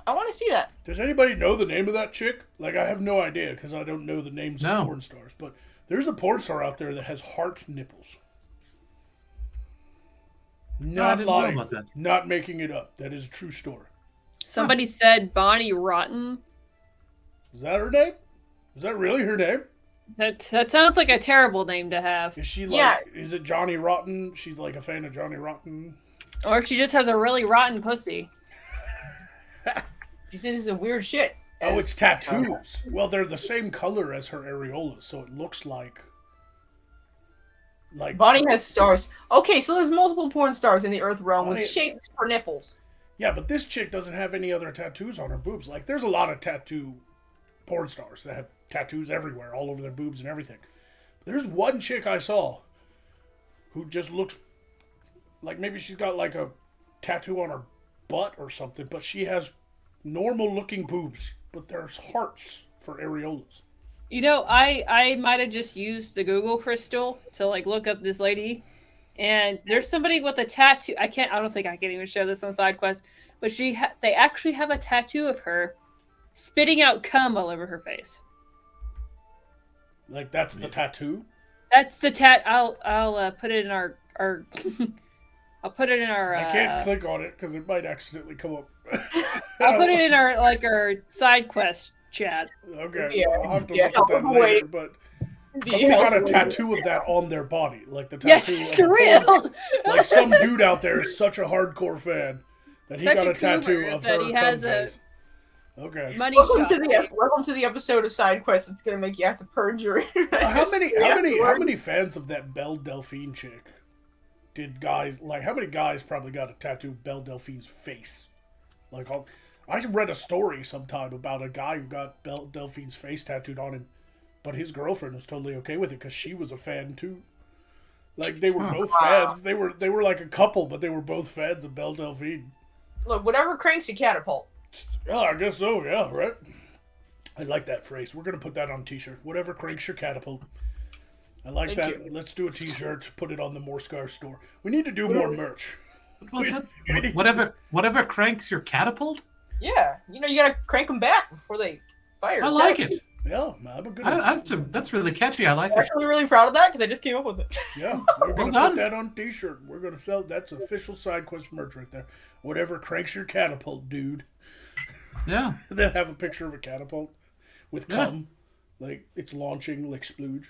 I want to see that. Does anybody know the name of that chick? Like, I have no idea, because I don't know the names of porn stars. But there's a porn star out there that has heart nipples. Not lying. Know about that. Not making it up. That is a true story. Somebody said Bonnie Rotten. Is that her name? Is that really her name? That sounds like a terrible name to have. Is she like, is it Johnny Rotten? She's like a fan of Johnny Rotten? Or she just has a really rotten pussy. She says some weird shit. Oh, it's tattoos. Well, they're the same color as her areolas, so it looks like... Bonnie has stars. Okay, so there's multiple porn stars in the Earth realm with shapes for nipples. Yeah, but this chick doesn't have any other tattoos on her boobs. Like, there's a lot of tattoo porn stars that have tattoos everywhere, all over their boobs and everything. There's one chick I saw who just looks like maybe she's got like a tattoo on her butt or something, but she has normal looking boobs, but there's hearts for areolas. You know, I might have just used the Google crystal to like look up this lady, and there's somebody with a tattoo. I don't think I can even show this on SideQuest, but they actually have a tattoo of her spitting out cum all over her face. Like, that's the tattoo? That's the I'll put it in our I'll put it in our I can't click on it because it might accidentally come up. I'll put it in our SideQuest chat. Okay, yeah, I'll have to look at that later, but somebody got a tattoo of that on their body. Like the tattoo yes, it's real! Like some dude out there is such a hardcore fan that he got a tattoo of her he has face. Okay. Welcome to the episode of SideQuest that's gonna make you have to purge your. How many fans of that Belle Delphine chick did guys like? How many guys probably got a tattoo of Belle Delphine's face? Like, I read a story sometime about a guy who got Belle Delphine's face tattooed on him, but his girlfriend was totally okay with it because she was a fan too. Like, they were both fans. They were like a couple, but they were both fans of Belle Delphine. Look, whatever cranks your catapult. Yeah, I guess so, yeah, right? I like that phrase. We're going to put that on a t-shirt. Whatever cranks your catapult. I like that. You. Let's do a t-shirt, put it on the Morskar store. We need to do more merch. What was it? Whatever cranks your catapult? Yeah, you gotta crank them back before they fire. I like it. Yeah, I'm a good that's really catchy. I like it. I'm actually really proud of that because I just came up with it. Yeah, we're going to put that on a t-shirt. We're going to sell. That's official SideQuest merch right there. Whatever cranks your catapult, dude. Yeah. Then have a picture of a catapult with cum. Like, it's launching like splooge.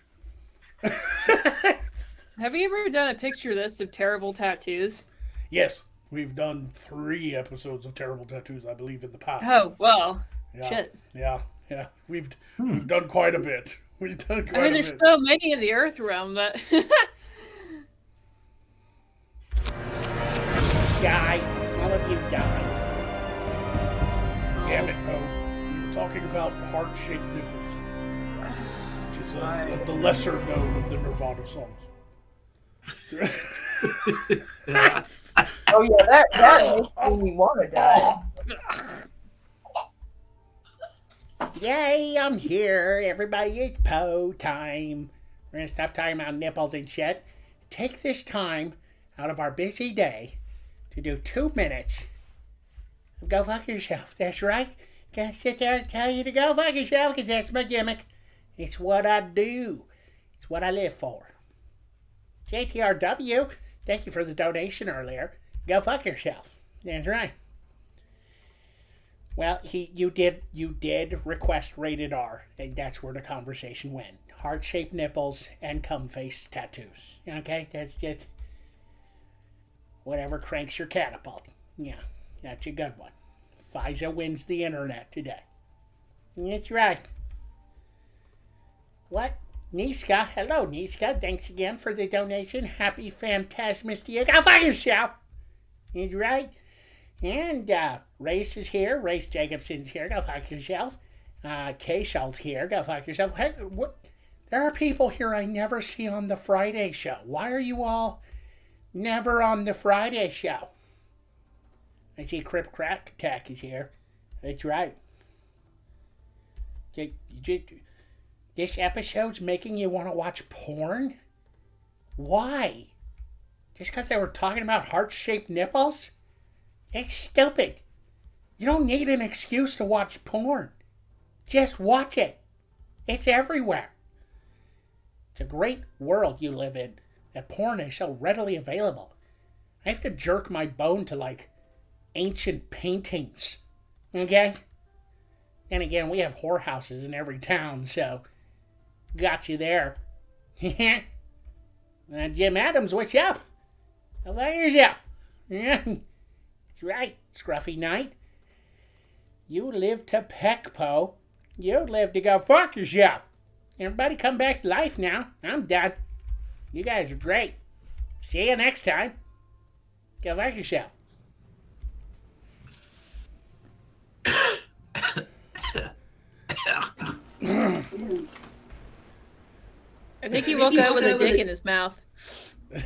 Have you ever done a picture list of terrible tattoos? Yes. We've done 3 episodes of terrible tattoos, I believe, in the past. Oh, well. Yeah. Shit. Yeah. We've done quite a bit. We've done quite a bit. There's so many in the Earth realm that... Die. All of you die. Damn it, Poe. We were talking about heart-shaped nipples. Which is the lesser known of the Nirvana songs. Oh yeah, that makes me want to die. Yay, I'm here. Everybody, it's Poe time. We're gonna stop talking about nipples and shit. Take this time out of our busy day to do 2 minutes of go fuck yourself. That's right. Can't sit there and tell you to go fuck yourself because that's my gimmick. It's what I do. It's what I live for. JTRW, thank you for the donation earlier. Go fuck yourself. That's right. Well, you did request rated R, and that's where the conversation went. Heart-shaped nipples and cum face tattoos. Okay, that's just whatever cranks your catapult. Yeah, that's a good one. FISA wins the internet today. That's right. What? Niska, hello Niska. Thanks again for the donation. Happy Fantasmistia. Go fuck yourself. That's right. And Race is here. Race Jacobson's here. Go fuck yourself. K-Shell's here. Go fuck yourself. Hey, what? There are people here I never see on the Friday show. Why are you all never on the Friday show? I see Crip Crack Attack is here. That's right. This episode's making you want to watch porn? Why? Just because they were talking about heart-shaped nipples? It's stupid. You don't need an excuse to watch porn. Just watch it. It's everywhere. It's a great world you live in. That porn is so readily available. I have to jerk my bone to, like, ancient paintings. Okay? And again, we have whorehouses in every town, so got you there. Jim Adams, what's up? How about yourself? Yeah, that's right, Scruffy Knight. You live to peck, Poe. You live to go fuck yourself. Everybody come back to life now. I'm done. You guys are great. See you next time. Go fuck yourself. I think he woke up with a dick in his mouth.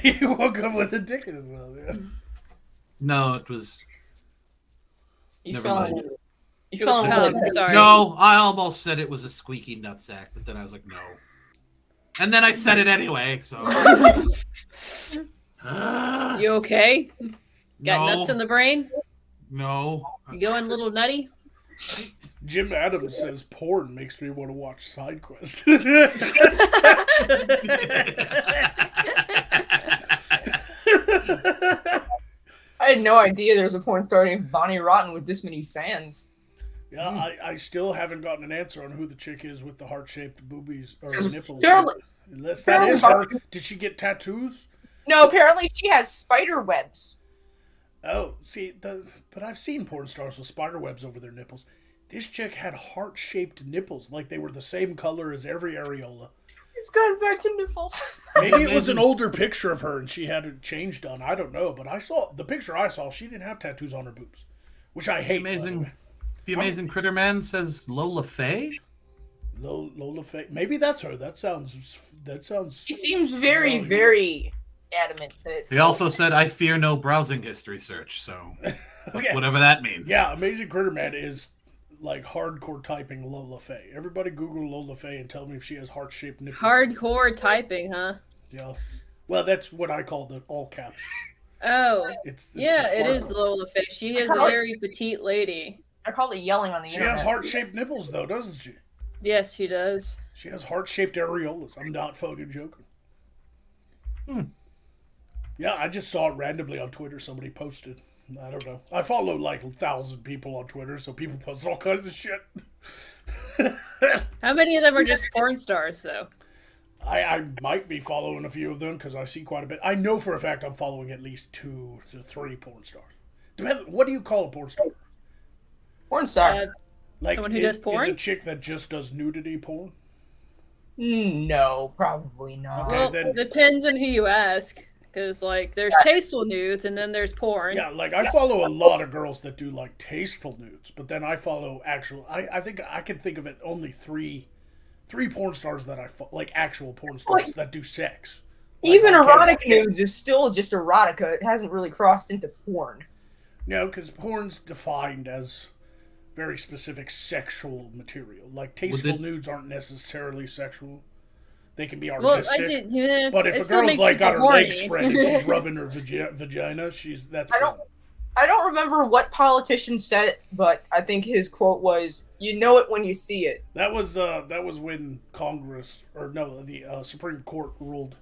He woke up with a dick in his mouth, yeah. No, it was. You Never fell mind. in- You It was fell in cum, love. sorry. No, I almost said it was a squeaky nutsack, but then I was like, no. And then I said it anyway, so. You okay? Got No. nuts in the brain? No. You going a little nutty? Jim Adams says porn makes me want to watch Side Quest. I had no idea there was a porn star named Bonnie Rotten with this many fans. Yeah, I still haven't gotten an answer on who the chick is with the heart-shaped boobies or nipples. Apparently- Unless that is her. Did she get tattoos? No, apparently she has spider webs. Oh, see, but I've seen porn stars with spider webs over their nipples. This chick had heart-shaped nipples, like they were the same color as every areola. We've gone back to nipples. Maybe it was an older picture of her and she had it changed done. I don't know, but I saw the picture I saw. She didn't have tattoos on her boobs, which I hate. Amazing. The Amazing Critter Man says Lola Faye? Lola Faye. Maybe that's her. That sounds. She seems very, very adamant that it's He also said, I fear no browsing history search, so Okay. whatever that means. Yeah, Amazing Critter Man is like hardcore typing Lola Faye. Everybody Google Lola Faye and tell me if she has heart-shaped nipples. Hardcore typing, huh? Yeah. Well, that's what I call the all caps. Oh. It's Yeah, it hard- is Lola Faye. She is a very petite lady. I call it yelling on the She internet. has heart-shaped nipples, though, doesn't she? Yes, she does. She has heart-shaped areolas. I'm not fucking joking. Yeah, I just saw it randomly on Twitter. Somebody posted. I don't know. I follow like 1,000 people on Twitter, so people post all kinds of shit. How many of them are just porn stars, though? I might be following a few of them because I see quite a bit. I know for a fact I'm following at least 2 to 3 porn stars. What do you call a porn star? Porn star. Like Someone who does porn? Is a chick that just does nudity porn? No, probably not. Okay, Well, then- it depends on who you ask. Because, like, there's tasteful nudes and then there's porn. Yeah, like I follow a lot of girls that do like tasteful nudes, but then I follow actual. I think I can think of it only three porn stars that I like actual porn stars that do sex. Like, Even on camera. erotic nudes is still just erotica. It hasn't really crossed into porn. No, because porn's defined as very specific sexual material. Like tasteful nudes aren't necessarily sexual. They can be Well, artistic. But if it a still girl's makes like got her people horny. legs spread and she's rubbing her vagina, that's I don't remember what politician said it, but I think his quote was, "You know it when you see it." That was when Congress the Supreme Court ruled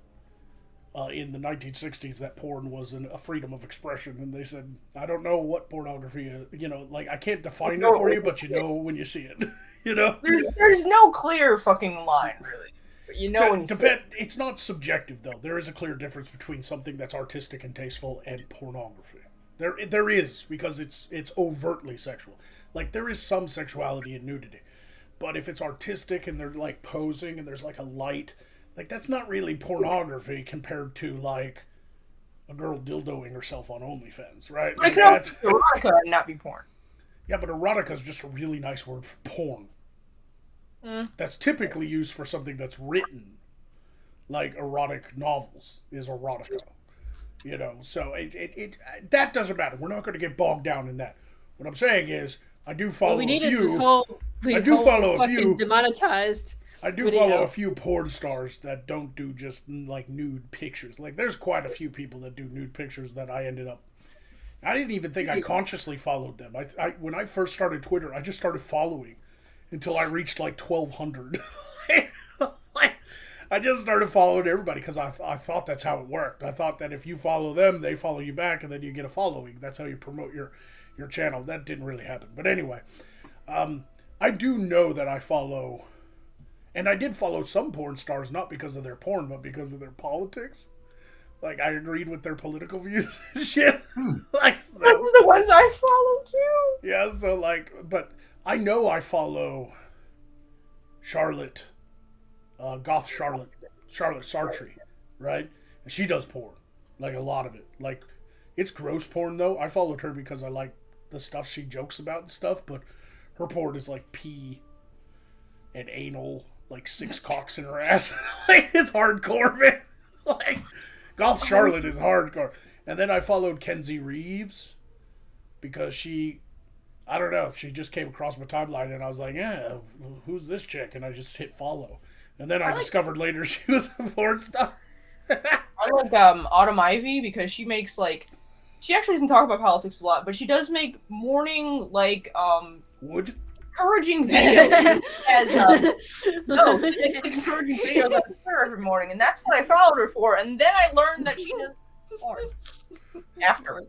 in the 1960s that porn was a freedom of expression, and they said, I don't know what pornography is, like I can't define it for you, but you know when you see it, There's no clear fucking line really. But you know when you see it. It's not subjective though. There is a clear difference between something that's artistic and tasteful and pornography. There is, because it's overtly sexual. Like there is some sexuality in nudity, But if it's artistic and they're like posing and there's like a light, like that's not really pornography compared to like a girl dildoing herself on OnlyFans, right? But it Like, could also be erotica and not be porn. yeah, but erotica is just a really nice word for porn. That's typically used for something that's written, like erotic novels is erotica. You know, so it that doesn't matter. We're not going to get bogged down in that. What I'm saying is, I do follow we need a is few. this whole. I do follow a fucking few. demonetized. I do video. follow a few porn stars that don't do just like nude pictures. Like there's quite a few people that do nude pictures that I ended up. I didn't even think I consciously followed them. I when I first started Twitter, I just started following until I reached like 1,200. I just started following everybody because I thought that's how it worked. I thought that if you follow them, they follow you back, and then you get a following. That's how you promote your channel. That didn't really happen. But anyway, I do know that I follow, and I did follow some porn stars, not because of their porn, but because of their politics. Like, I agreed with their political views and shit. Like, so, Those are the ones I follow too. yeah, so like, but I know I follow Charlotte, Goth Charlotte Sartry, right? And she does porn, like a lot of it. Like, it's gross porn though. I followed her because I like the stuff she jokes about and stuff, but her porn is like pee and anal, like 6 cocks in her ass. Like, it's hardcore, man. Like, Goth Charlotte is hardcore. And then I followed Kenzie Reeves because she, I don't know, she just came across my timeline and I was like, yeah, who's this chick? And I just hit follow. And then I discovered later she was a porn star. I like Autumn Ivy because she makes like, she actually doesn't talk about politics a lot, but she does make morning like Wood? encouraging videos. Encouraging videos on Twitter every morning, and that's what I followed her for. And then I learned that she does porn after.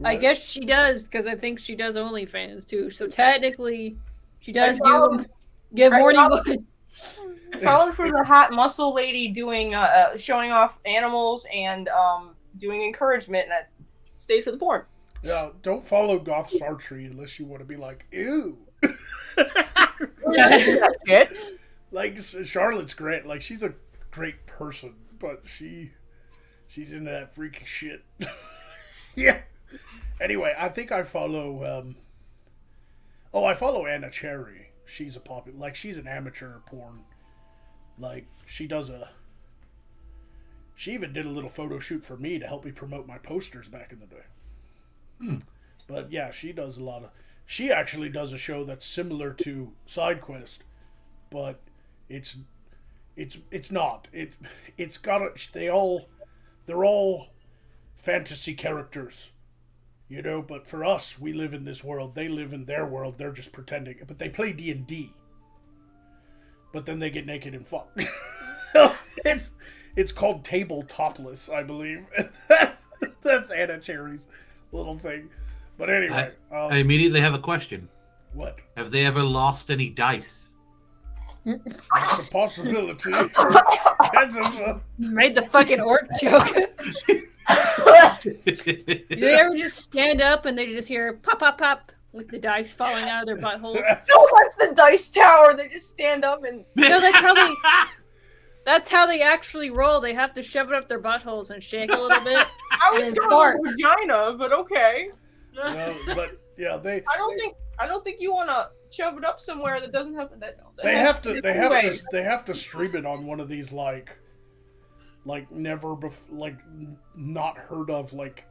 I guess she does because I think she does OnlyFans too. So technically, she does give morning wood. I followed for the hot muscle lady doing showing off animals and doing encouragement, and I stayed for the porn. Yeah, don't follow Goth Sartry unless you want to be like, ew. Like, Charlotte's great. Like, she's a great person, but she's into that freaky shit. Yeah. Anyway, I think I follow, I follow Anna Cherry. She's a popular, like, she's an amateur porn. Like, she even did a little photo shoot for me to help me promote my posters back in the day. But yeah, she does a lot of, she actually does a show that's similar to SideQuest, but it's not. It's got they're all fantasy characters, you know, but for us, we live in this world, they live in their world, they're just pretending, but they play D&D. But then they get naked and fuck. So it's called Table Topless, I believe. That's Anna Cherry's little thing. But anyway, I immediately have a question. What? Have they ever lost any dice? That's a possibility. That's Made the fucking orc joke. Do they ever just stand up and they just hear pop, pop, pop with the dice falling out of their buttholes? No, that's the dice tower. They just stand up and. No, that's how they actually roll. They have to shove it up their buttholes and shake a little bit. I was and going fart. with vagina, but okay. but yeah, I don't think you want to shove it up somewhere that doesn't have that. They have to stream it on one of these like not heard of like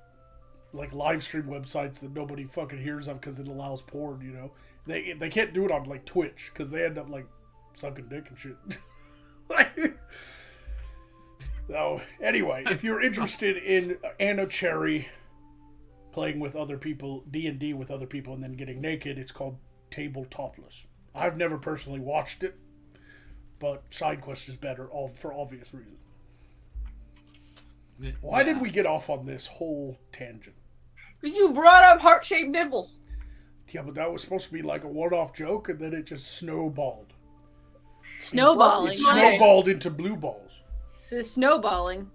live stream websites that nobody fucking hears of because it allows porn. You know, they can't do it on like Twitch because they end up like sucking dick and shit. So anyway, if you're interested in Anna Cherry playing with other people, D&D with other people, and then getting naked, it's called Table Topless. I've never personally watched it, but SideQuest is better, for obvious reasons. Why did we get off on this whole tangent? Because you brought up heart-shaped nipples. Yeah, but that was supposed to be like a one-off joke, and then it just snowballed. Snowballing. It snowballed into blue balls. It's snowballing.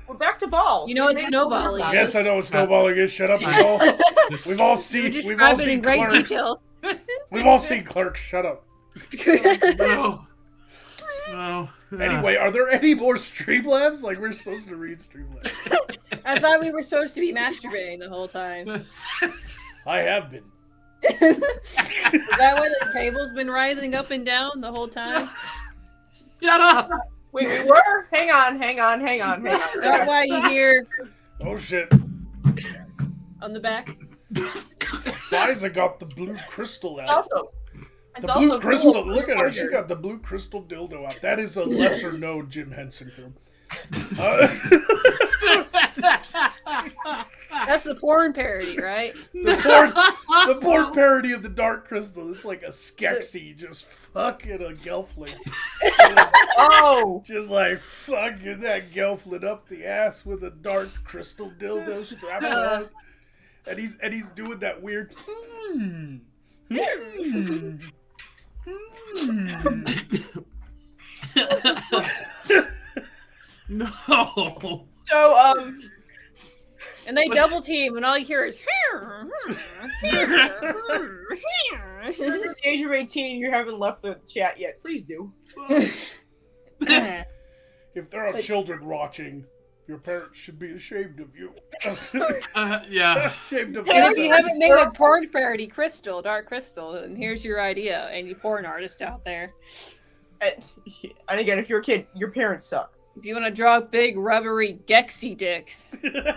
We're back to balls. You know what snowballing is? Yes, I know what snowballing is. Shut up. We've all seen Describe it in great Clerks. detail. We've all seen Clerks. Shut up. No. No. Anyway, are there any more Streamlabs? Like, we're supposed to read Streamlabs. I thought we were supposed to be masturbating the whole time. I have been. Is that why the table's been rising up and down the whole time? Shut up! Wait, we were? Hang on. Is that why you hear Oh shit. on the back? Liza got the blue crystal out. Also, The blue crystal. Look at her. She got the blue crystal dildo out. That is a lesser known Jim Henson film. That's the porn parody, right? The porn parody of the Dark Crystal. It's like a Skeksis just fucking a Gelfling. Oh! Just like fucking that Gelfling up the ass with a dark crystal dildo strapped on. And he's doing that weird No. So, And they double team, and all you hear is. if you're under the age of 18, you haven't left the chat yet. Please do. If there are children watching, your parents should be ashamed of you. Yeah. Ashamed of And if themselves. you haven't made a porn parody, Dark Crystal, and here's your idea, any porn artist out there. And again, if you're a kid, your parents suck. If you want to draw big, rubbery, Gexy dicks, they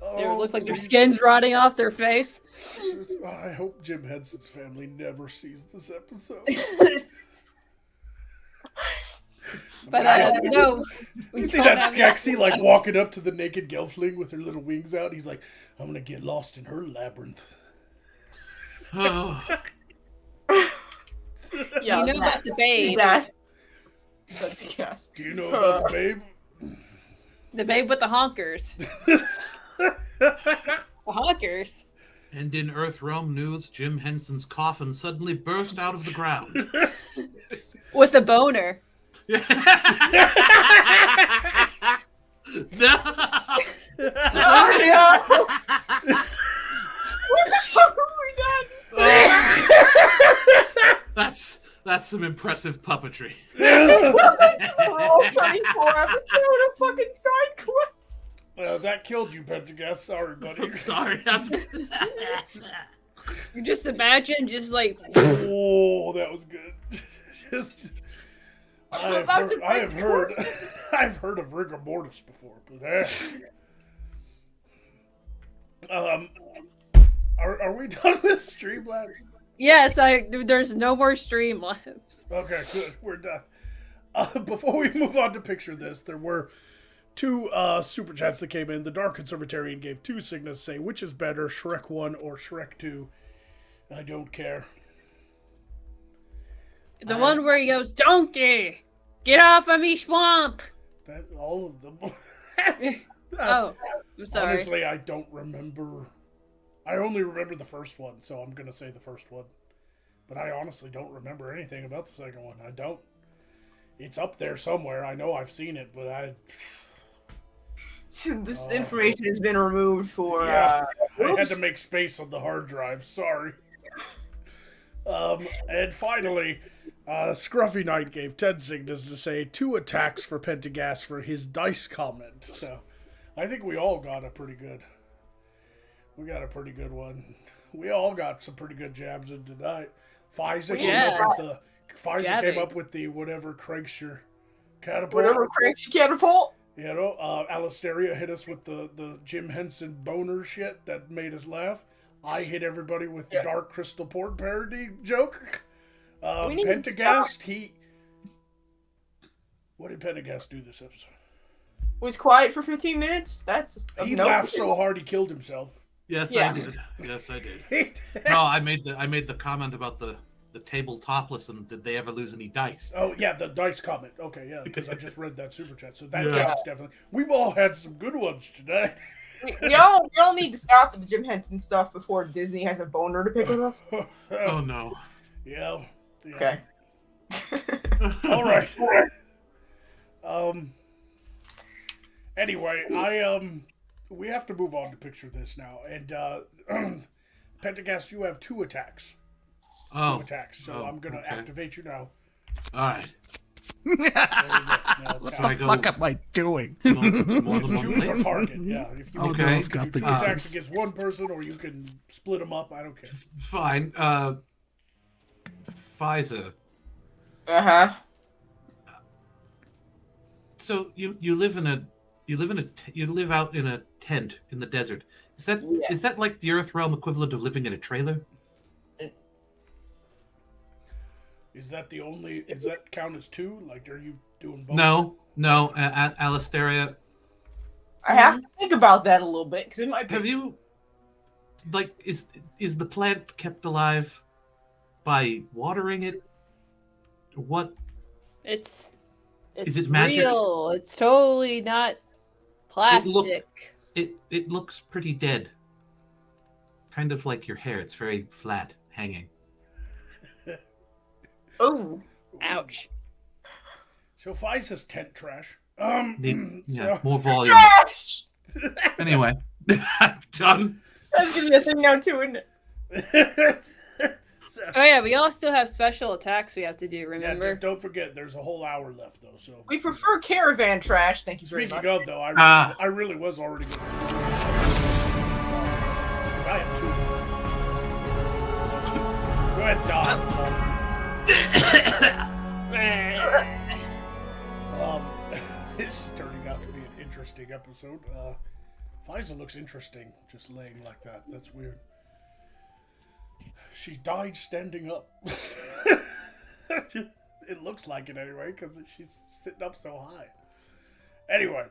look like their skin's rotting off their face. I hope Jim Henson's family never sees this episode. But no, You see that Skeksis like walking up to the naked Gelfling with her little wings out? He's like, I'm gonna get lost in her labyrinth. Oh. Yeah, you know about the babe. That's the guess. Do you know about the babe? The babe with the honkers. The honkers. And in Earth Realm news, Jim Henson's coffin suddenly burst out of the ground. With a boner. No. Oh, yeah. What the fuck have we done? That's some impressive puppetry. Oh, 24 episode of fucking side quests. That killed you, Pentagast. Sorry, buddy. I'm sorry. You just imagine, just like. Oh, that was good. Just, I'm I've about to heard, break I've heard of rigor mortis before, but are we done with Streamlabs? Yes, there's no more Streamlabs. Okay, good. We're done. Before we move on to picture this, there were two super chats that came in. The Dark Conservatarian gave 2 signals, say which is better, Shrek 1 or Shrek 2. I don't care. The one where he goes, "Donkey, get off of me, swamp." That all of them. Oh, I'm sorry. Honestly, I don't remember. I only remember the first one, so I'm gonna say the first one. But I honestly don't remember anything about the second one. I don't. It's up there somewhere. I know I've seen it, but I. This information has been removed for. Yeah, I had to make space on the hard drive. Sorry. And finally, Scruffy Knight gave 10 signals to say 2 attacks for Pentagast for his dice comment. So, I think we all got a pretty good. We got a pretty good one. We all got some pretty good jabs in tonight. Pfizer came up with the whatever cranks your catapult. Whatever cranks your catapult. You know, Alisteria hit us with the Jim Henson boner shit that made us laugh. I hit everybody with the Dark Crystal porn parody joke. Pentagast, what did Pentagast do this episode? Was quiet for 15 minutes. He laughed so hard he killed himself. Yes, I did. Yes, I did. No, I made the comment about the table topless and did they ever lose any dice? Oh yeah, the dice comment. Okay, yeah, because I just read that super chat, so that counts definitely. We've all had some good ones today. We all need to stop the Jim Henson stuff before Disney has a boner to pick with us. Oh no. Yeah. Okay. All right. Anyway, we have to move on to picture this now, and Pentagast, you have 2 attacks. 2 attacks. So Oh, I'm going to okay. activate you now. All right. There you go. Now, What What the fuck am I doing? More than one, choose your please? target. Yeah, if you Okay. want, I've you got can do the 2 attacks guns. against one person, or you can split them up. I don't care. Fine. Pfizer. Uh-huh. So you live out in a tent in the desert. Is that like the Earth realm equivalent of living in a trailer? Is that does that count as 2? Like, are you doing both? No. At Alistaria, I have to think about that a little bit because it might be. have you is the plant kept alive by watering it? What? It's Is it magic? real. It's totally not plastic. It looks pretty dead. Kind of like your hair. It's very flat, hanging. Oh, Ouch. So Pfizer's tent trash. More volume. Anyway, I'm done. that's gonna be a thing now too, isn't it? Oh yeah, we all still have special attacks we have to do. Yeah, Remember? just don't forget, there's a whole hour left though. So We prefer caravan trash. Thank you very speaking much. of though, I really was already good. I have 2. Go ahead, Don. This is turning out to be an interesting episode. Pfizer looks interesting, just laying like that. That's weird. She died standing up. It looks like it anyway, because she's sitting up so high. Anyway,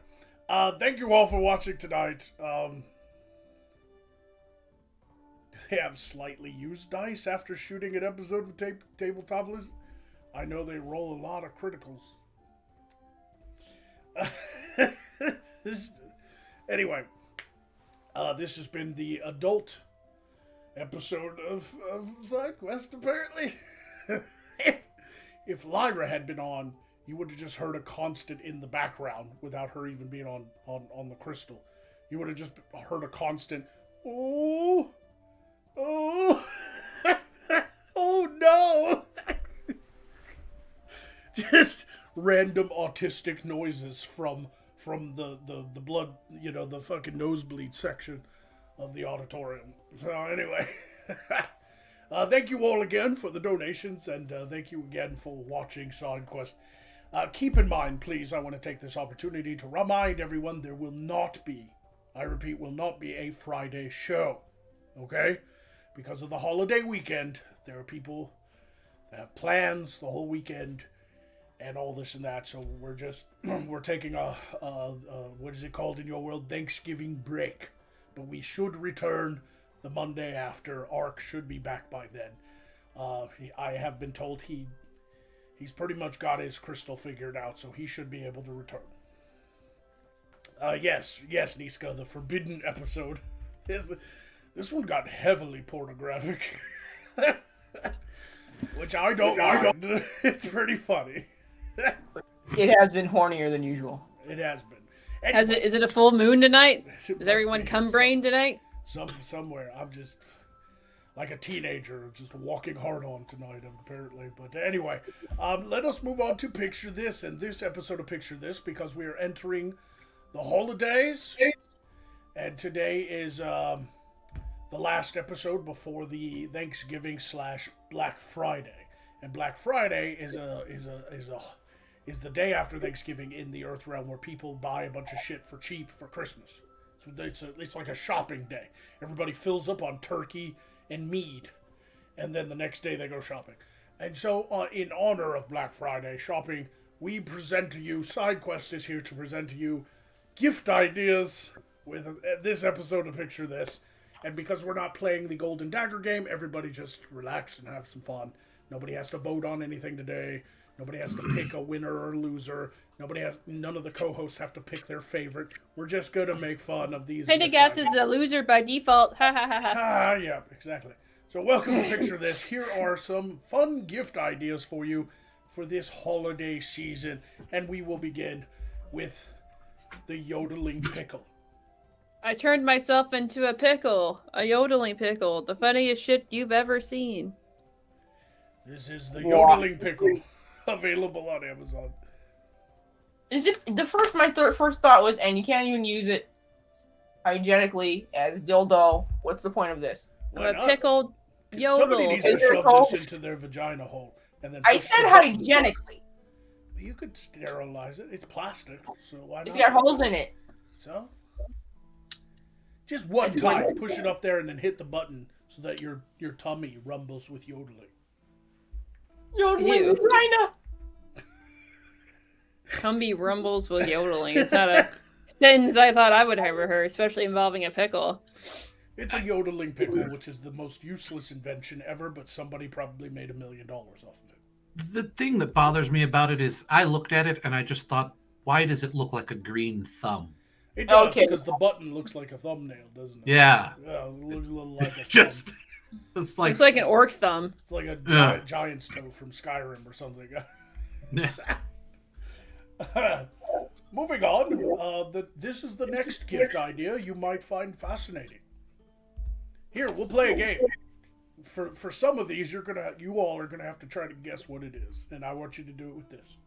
thank you all for watching tonight. They have slightly used dice after shooting an episode of Tabletop List. I know they roll a lot of criticals. Anyway, this has been the adult episode of SideQuest, apparently. If Lyra had been on, you would have just heard a constant in the background without her even being on the crystal. You would have just heard a constant, oh, oh no. Just random autistic noises from the blood, the fucking nosebleed section of the auditorium. So anyway, thank you all again for the donations, and thank you again for watching SideQuest. Keep in mind, please, I want to take this opportunity to remind everyone there will not be, I repeat, will not be a Friday show. Okay? Because of the holiday weekend, there are people that have plans the whole weekend and all this and that, so we're taking a what is it called in your world, Thanksgiving break. But we should return the Monday after. Ark should be back by then. I have been told he's pretty much got his crystal figured out, so he should be able to return. Yes, Niska, the forbidden episode. This one got heavily pornographic. Which I don't mind. It's pretty funny. It has been hornier than usual. It has been. Anyway, Is it a full moon tonight? it Is everyone must be cum brain tonight? somewhere. I'm just like a teenager, just walking hard on tonight, apparently. But anyway, let us move on to Picture This, and this episode of Picture This, because we are entering the holidays, and today is the last episode before the Thanksgiving / Black Friday, and Black Friday is the day after Thanksgiving in the Earth realm, where people buy a bunch of shit for cheap for Christmas. So it's like a shopping day. Everybody fills up on turkey and mead, and then the next day they go shopping. And so, in honor of Black Friday shopping, we present to you, SideQuest is here to present to you gift ideas with this episode of Picture This. And because we're not playing the Golden Dagger game, everybody just relax and have some fun. Nobody has to vote on anything today. Nobody has to pick a winner or loser. None of the co-hosts have to pick their favorite. We're just going to make fun of these. Pendergast is a loser by default. Ha ha ha ha. Ah, yeah, exactly. So welcome to Picture This. Here are some fun gift ideas for you for this holiday season. And we will begin with the yodeling pickle. I turned myself into a pickle. A yodeling pickle. The funniest shit you've ever seen. This is the yodeling pickle, available on Amazon. Is it the first? My first thought was, and you can't even use it hygienically as dildo. What's the point of this? Why not? Pickled yodel. Somebody needs to Is there shove holes? this into their vagina hole. And then I push said the button. hygienically. You could sterilize it. It's plastic, so why not? It's got holes in it. So? Just one time, push it up there and then hit the button so that your tummy rumbles with yodeling. Yodeling Ew. vagina. Cumby rumbles with yodeling. It's not a sentence I thought I would ever hear, especially involving a pickle. It's a yodeling pickle, which is the most useless invention ever, but somebody probably made $1 million off of it. The thing that bothers me about it is I looked at it and I just thought, why does it look like a green thumb? It does, Okay. because the button looks like a thumbnail, doesn't it? Yeah. Yeah, it looks a little like a Just, thumb. it's like, It's like an orc thumb. It's like a giant's toe from Skyrim or something. Moving on, this is the next gift idea you might find fascinating. Here, we'll play a game. For some of these, you all are gonna have to try to guess what it is, and I want you to do it with this.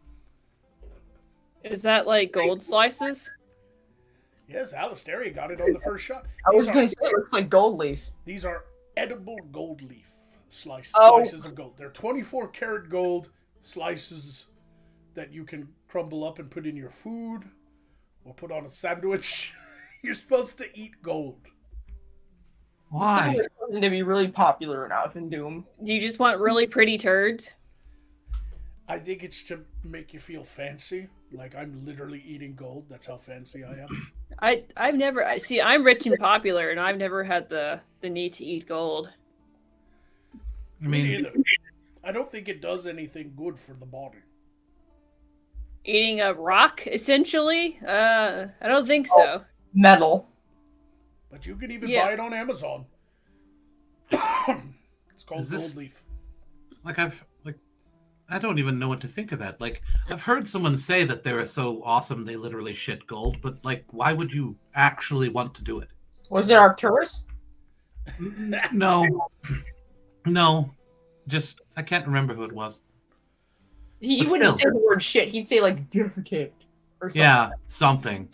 Is that like gold slices? Yes, Alistair got it on the first shot. I was going to say it looks like gold leaf. These are edible gold leaf slices of gold. They're 24 karat gold slices that you can crumble up and put in your food or put on a sandwich. You're supposed to eat gold. why? This is something to be really popular enough in Doom. Do you just want really pretty turds? I think it's to make you feel fancy. Like I'm literally eating gold. That's how fancy I am. I've never see. I'm rich and popular, and I've never had the need to eat gold. I Me mean, neither. I don't think it does anything good for the body. Eating a rock, essentially. I don't think so. Metal. But you can even Yeah. buy it on Amazon. It's called Is this- gold leaf. I don't even know what to think of that. Like, I've heard someone say that they're so awesome they literally shit gold, but like, why would you actually want to do it? Was it Arcturus? No, just I can't remember who it was. He But wouldn't say still. the word shit. He'd say like defecate or something. Yeah, something.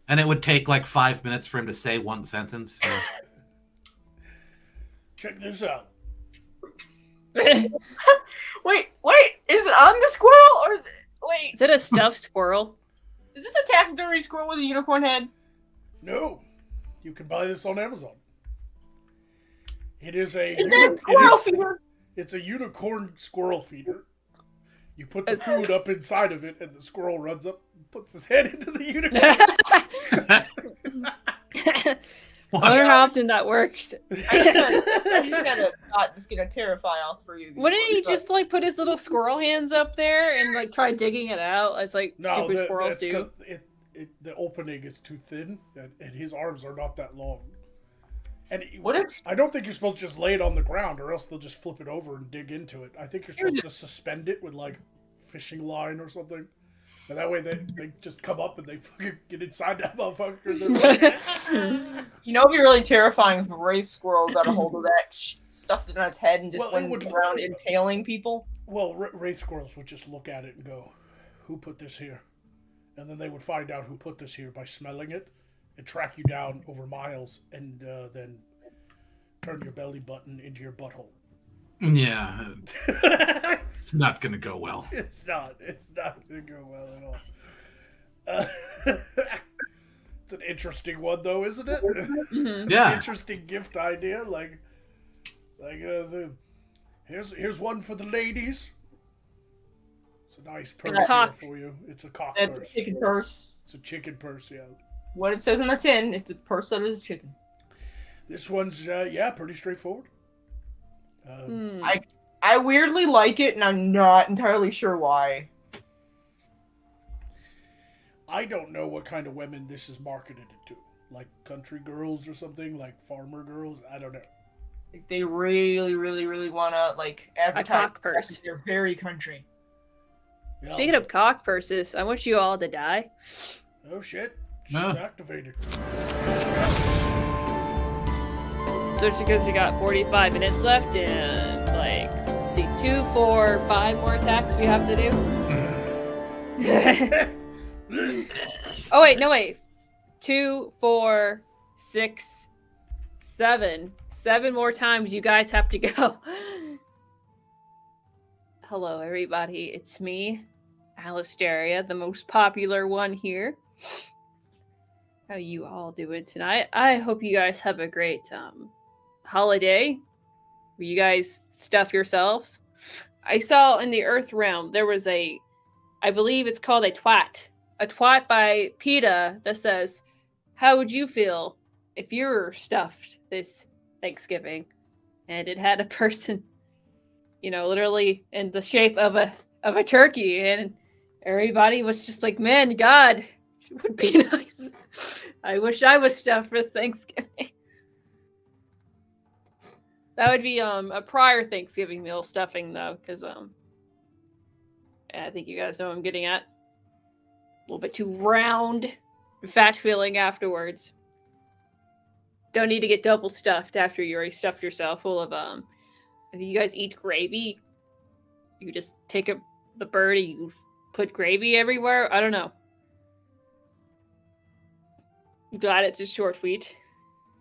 And it would take like 5 minutes for him to say one sentence. So. Check this out. Wait, is it on the squirrel or is it? Wait, Is it a stuffed squirrel? is this a taxidermy squirrel with a unicorn head? No, you can buy this on Amazon. It is a Is that squirrel feeder? it's a unicorn squirrel feeder. You put the food up inside of it, and the squirrel runs up and puts his head into the unicorn. I wonder how often that works. I just had a thought that's gonna terrify all three of you. Wouldn't he just like put his little squirrel hands up there and like try digging it out? It's like stupid squirrels that's do. 'cause the opening is too thin, and his arms are not that long. And I don't think you're supposed to just lay it on the ground, or else they'll just flip it over and dig into it. I think you're supposed to suspend it with like fishing line or something. And that way they just come up and they fucking get inside that motherfucker. They're like, You know, it'd be really terrifying if a wraith squirrel got a hold of that, stuffed it on its head, and just Well, it went would- around impaling people. well, wraith squirrels would just look at it and go, "Who put this here?" And then they would find out who put this here by smelling it and track you down over miles, and then turn your belly button into your butthole. Yeah, it's not going to go well. It's not going to go well at all. It's an interesting one, though, isn't it? It's Yeah. an interesting gift idea. Here's one for the ladies. It's a nice purse here cock. for you. It's a cock It's a purse. chicken purse. It's a chicken purse, yeah. What it says on the tin, it's a purse that is a chicken. This one's, pretty straightforward. I weirdly like it, and I'm not entirely sure why. I don't know what kind of women this is marketed to. Like country girls or something, like farmer girls. I don't know. Like, they really, really, really want to like advertise. cock purse. They're very country. Yeah. Speaking of cock purses, I want you all to die. Oh shit, she's Huh. activated. So it's because you got 45 minutes left and like see, 2, 4, 5 more attacks we have to do. Oh wait, no wait. 2, 4, 6, 7. 7 more times you guys have to go. Hello everybody, it's me, Alistaria, the most popular one here. How you all doing tonight? I hope you guys have a great holiday where you guys stuff yourselves. I saw in the Earth Realm there was I believe it's called a twat by PETA that says, how would you feel if you were stuffed this Thanksgiving? And it had a person, literally in the shape of a turkey, and everybody was just like, man, God, it would be nice. I wish I was stuffed for Thanksgiving. That would be a prior Thanksgiving meal stuffing though, because I think you guys know what I'm getting at. A little bit too round, fat feeling afterwards. Don't need to get double stuffed after you already stuffed yourself full of if you guys eat gravy, you just take the bird and you put gravy everywhere. I don't know. I'm glad it's a short tweet.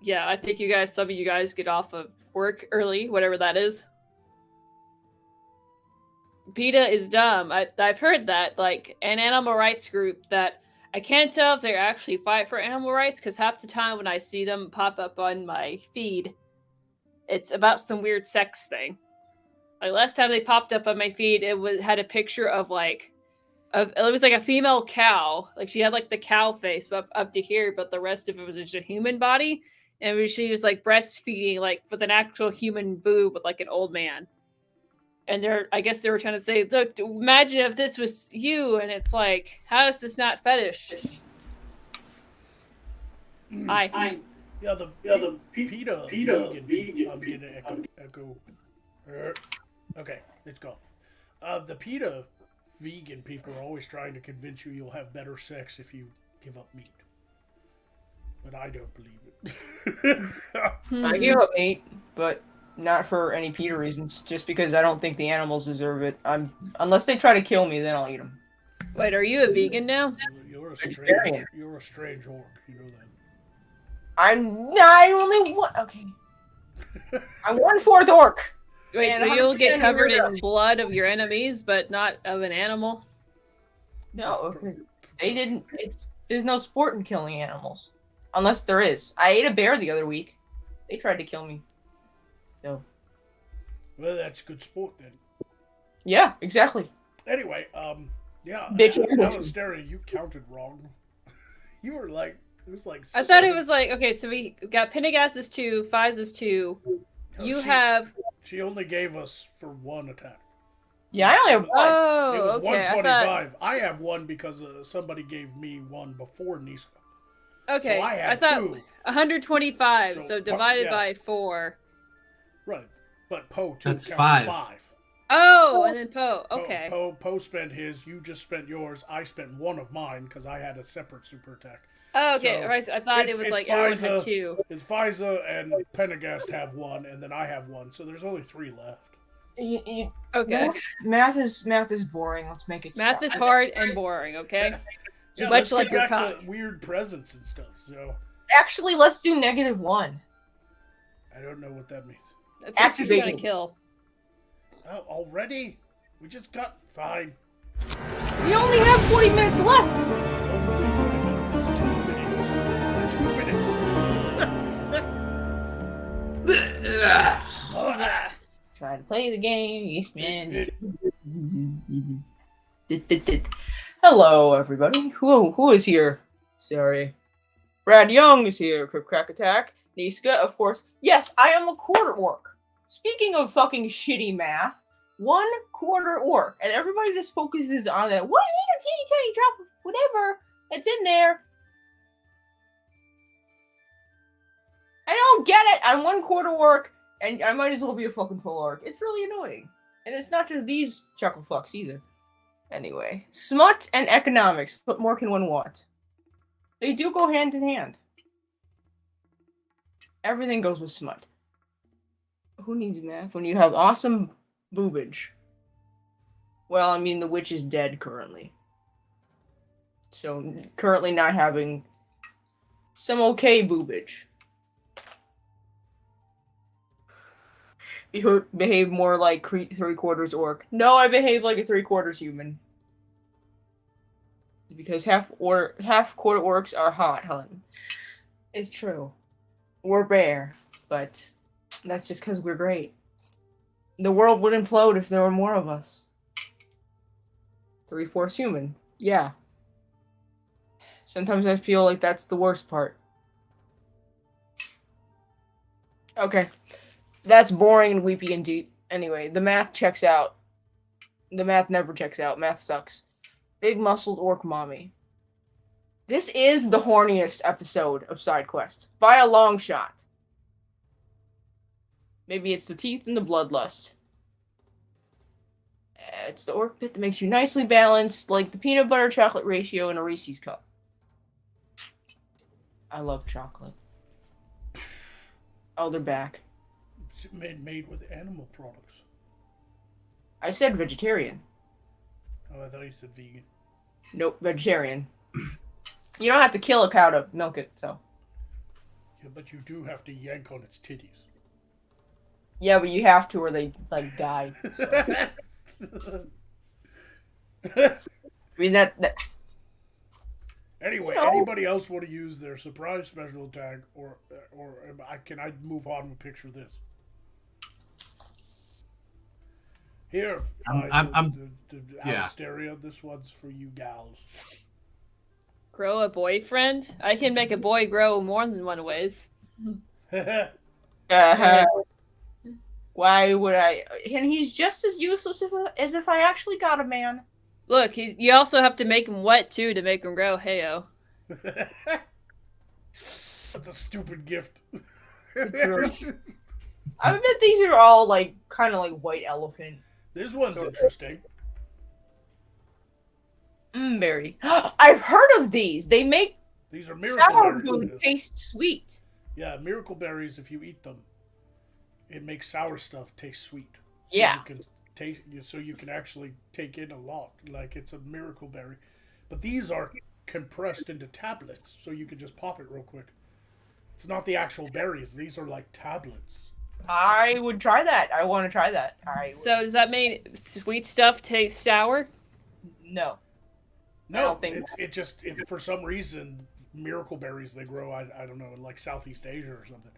Yeah, I think some of you guys get off of work early, whatever that is. PETA is dumb. I've heard that, like, an animal rights group that I can't tell if they actually fight for animal rights, because half the time when I see them pop up on my feed, it's about some weird sex thing. Like, last time they popped up on my feed, had a picture of it was like a female cow. Like, she had like the cow face up to here, but the rest of it was just a human body. And she was like breastfeeding, like with an actual human boob with like an old man. And I guess they were trying to say, look, imagine if this was you. And it's like, how is this not fetish? Yeah, the PETA vegan. I'm getting an echo. Okay, it's gone. The PETA vegan people are always trying to convince you you'll have better sex if you give up meat. But I don't believe it. I give up meat, but not for any PETA reasons. Just because I don't think the animals deserve it. Unless they try to kill me, then I'll eat them. Wait, are you a vegan now? You're a strange orc. You know that. I only want. Okay. I'm 1/4 orc. Wait, so you'll get covered in blood of your enemies, but not of an animal? No, they didn't. There's no sport in killing animals, unless there is. I ate a bear the other week. They tried to kill me. So. Well, that's good sport then. Yeah, exactly. Anyway, yeah. Alistair, you counted wrong. You were like, it was like. I thought it was like, okay, so we got Pendergast is 2, Fies is 2. She only gave us for 1 attack. Yeah, I only have 1. Oh, it was okay. 125. I have 1 because somebody gave me 1 before Niska. Okay, so I thought 2. 125, so divided by 4. Right, but Poe too That's counts 5. Oh, and then Poe. Okay. Poe spent his. You just spent yours. I spent 1 of mine because I had a separate super attack. Oh, okay. So right. I thought it was like everyone had 2. It's Fiza and Pendergast have 1, and then I have 1. So there's only 3 left. Okay. Math is boring. Let's make it. Math is hard and boring. Okay. Yeah, much like your cock. Weird presents and stuff. So. Actually, let's do -1. I don't know what that means. That's just gonna kill. Oh, already? We just got fine. We only have 40 minutes left. 2 minutes. Try to play the game, man. Hello, everybody. Who is here? Sorry. Brad Young is here. Crack Attack. Niska, of course. Yes, I am a quarter orc. Speaking of fucking shitty math, 1/4 orc, and everybody just focuses on that. What little teeny tiny drop of whatever that's in there? I don't get it. I'm 1/4 orc, and I might as well be a fucking full orc. It's really annoying, and it's not just these chuckle fucks either. Anyway, smut and economics. What more can one want? They do go hand in hand. Everything goes with smut. Who needs math when you have awesome boobage. Well, I mean, the witch is dead currently. So, currently not having some okay boobage. You behave more like 3/4 orc. No, I behave like a 3/4 human. Because half-quarter orcs are hot, hun. It's true. We're rare, but that's just because we're great. The world would implode if there were more of us. 3/4 human. Yeah. Sometimes I feel like that's the worst part. Okay. That's boring and weepy and deep. Anyway, the math checks out. The math never checks out. Math sucks. Big muscled orc mommy. This is the horniest episode of Side Quest. By a long shot. Maybe it's the teeth and the bloodlust. It's the orc pit that makes you nicely balanced, like the peanut butter chocolate ratio in a Reese's cup. I love chocolate. Oh, they're back. It's made with animal products. I said vegetarian. Oh, I thought you said vegan. Nope, vegetarian. You don't have to kill a cow to milk it, so. Yeah, but you do have to yank on its titties. Yeah, but you have to or they, like, die. So. I mean, that... Anyway, No. anybody else want to use their surprise special attack, or can I move on and picture this? Here, the Alistaria, this one's for you gals. Grow a boyfriend? I can make a boy grow more than one ways. Why would I? And he's just as useless as if I actually got a man. Look, you also have to make him wet, too, to make him grow. Heyo. That's a stupid gift. I bet these are all, like, kind of like white elephant. This one's interesting. Berry. I've heard of these. They make These are miracle sour berries. food taste sweet. Yeah, miracle berries, if you eat them, it makes sour stuff taste sweet. So Yeah. You can taste, so you can actually take in a lot. Like, it's a miracle berry. But these are compressed into tablets, so you can just pop it real quick. It's not the actual berries. These are like tablets. I would try that. I want to try that. So does that mean sweet stuff tastes sour? No. I No, don't think for some reason, miracle berries, they grow, I don't know, in like Southeast Asia or something.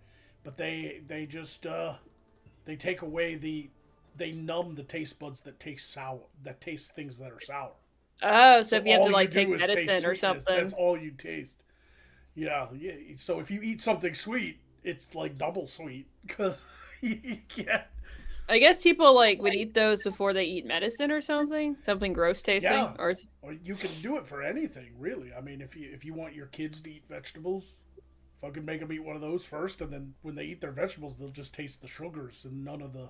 But they just, they take away they numb the taste buds that taste sour, that taste things that are sour. Oh, so if you have to, all like, do take is taste medicine or sweetness. something. That's all you taste. Yeah. So if you eat something sweet, it's like double sweet, because you can't. I guess people, like, would eat those before they eat medicine or something? Something gross tasting? Yeah. Or you can do it for anything, really. I mean, if you want your kids to eat vegetables, fucking make them eat one of those first, and then when they eat their vegetables, they'll just taste the sugars and none of the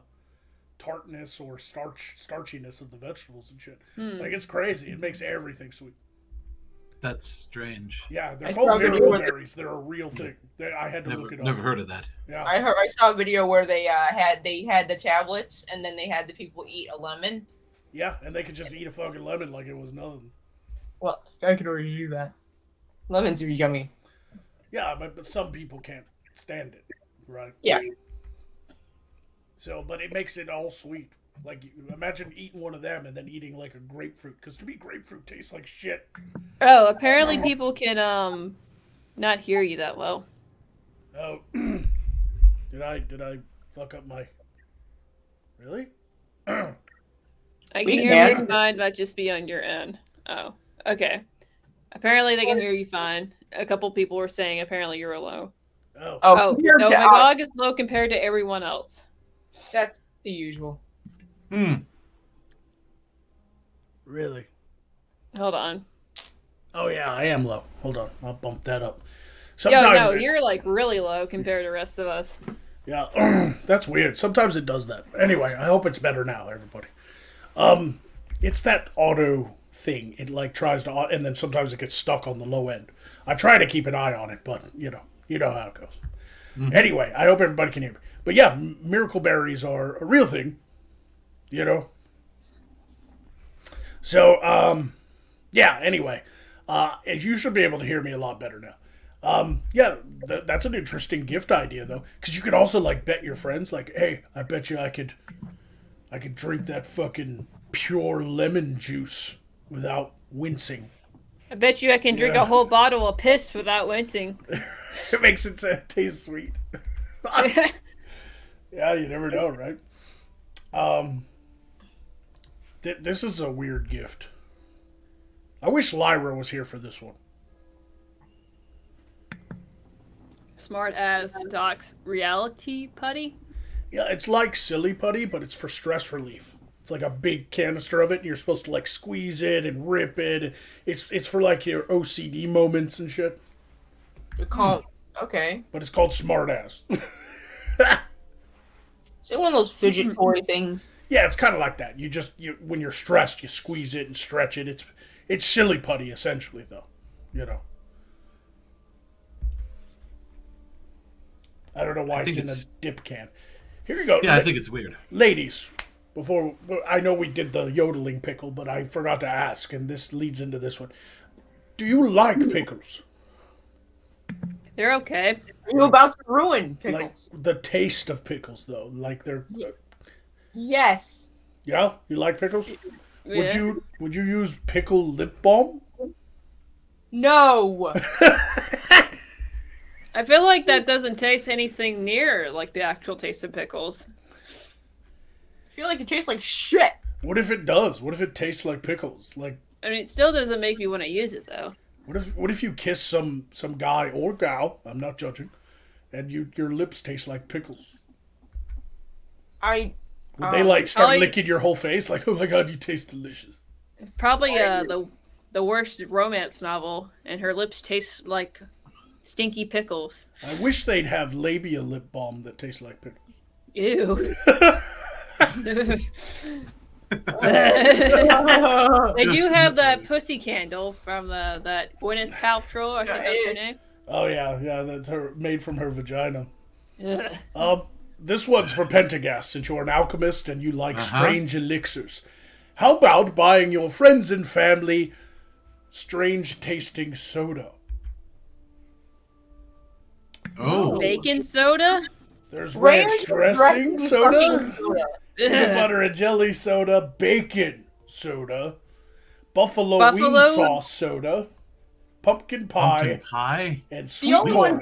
tartness or starchiness of the vegetables and shit. Like, it's crazy. It makes everything sweet. That's strange. Yeah, they're I called saw a video miracle where- berries. They're a real thing. I had to look it up. Never heard of that. Yeah. I saw a video where they had the tablets and then they had the people eat a lemon. Yeah, and they could just eat a fucking lemon like it was nothing. Well, I could already do that. Lemons are yummy. Yeah, but some people can't stand it, right? Yeah. So, but it makes it all sweet. Like, imagine eating one of them and then eating like a grapefruit, because to me, grapefruit tastes like shit. Oh, apparently people can, not hear you that well. Oh, did I fuck up my? Really? I can We hear can. you fine, but just be on your end. Oh, okay. Apparently they can hear you fine. A couple people were saying apparently you're low. Oh, Oh, compared no, to Magog is low compared to everyone else. that's the usual. really? Hold on. Oh yeah, I am low. Hold on, I'll bump that up. Yo, Sometimes no, you're like really low compared to the rest of us. yeah, that's weird. Sometimes it does that. Anyway, I hope it's better now, everybody. It's that auto thing. It like tries to, and then sometimes it gets stuck on the low end. I try to keep an eye on it, but you know how it goes. Anyway, I hope everybody can hear me. But yeah, miracle berries are a real thing. You know? So, yeah, anyway. You should be able to hear me a lot better now. Yeah, that's an interesting gift idea, though. Because you could also, like, bet your friends, like, hey, I bet you I could drink that fucking pure lemon juice without wincing. I bet you I can drink a whole bottle of piss without wincing. It makes it taste sweet. Yeah, you never know, right? This is a weird gift. I wish Lyra was here for this one. Smart as Doc's reality putty. Yeah, it's like silly putty, but it's for stress relief. It's like a big canister of it, and you're supposed to like squeeze it and rip it. It's for like your OCD moments and shit. Okay. But it's called Smart Ass. Is it one of those fidget toy things? Yeah, it's kind of like that. You when you're stressed, you squeeze it and stretch it. It's silly putty essentially, though. You know. I don't know why it's in a dip can. Here you go. Yeah, I think it's weird. Ladies, I know we did the yodeling pickle, but I forgot to ask, and this leads into this one. Do you like pickles? They're okay. Are you about to ruin pickles? Like the taste of pickles, though. Like they're. Yes. Yeah, you like pickles? Yeah. Would you use pickle lip balm? No. I feel like that doesn't taste anything near like the actual taste of pickles. I feel like it tastes like shit. What if it does? What if it tastes like pickles? Like, I mean, it still doesn't make me want to use it though. what if you kiss some guy or gal? I'm not judging, and your lips taste like pickles. Would they like start licking your whole face? Like, oh my god, you taste delicious. Probably the worst romance novel, and her lips taste like stinky pickles. I wish they'd have labia lip balm that tastes like pickles. Ew. They do have that pussy candle from that Gwyneth Paltrow, I think that's her name. Oh yeah, that's made from her vagina. Ugh. This one's for Pentagast, since you're an alchemist and you like strange elixirs. How about buying your friends and family strange-tasting soda? Oh. Bacon soda? There's ranch dressing soda, peanut butter and jelly soda, bacon soda, buffalo wing sauce soda, pumpkin pie, and sweet corn.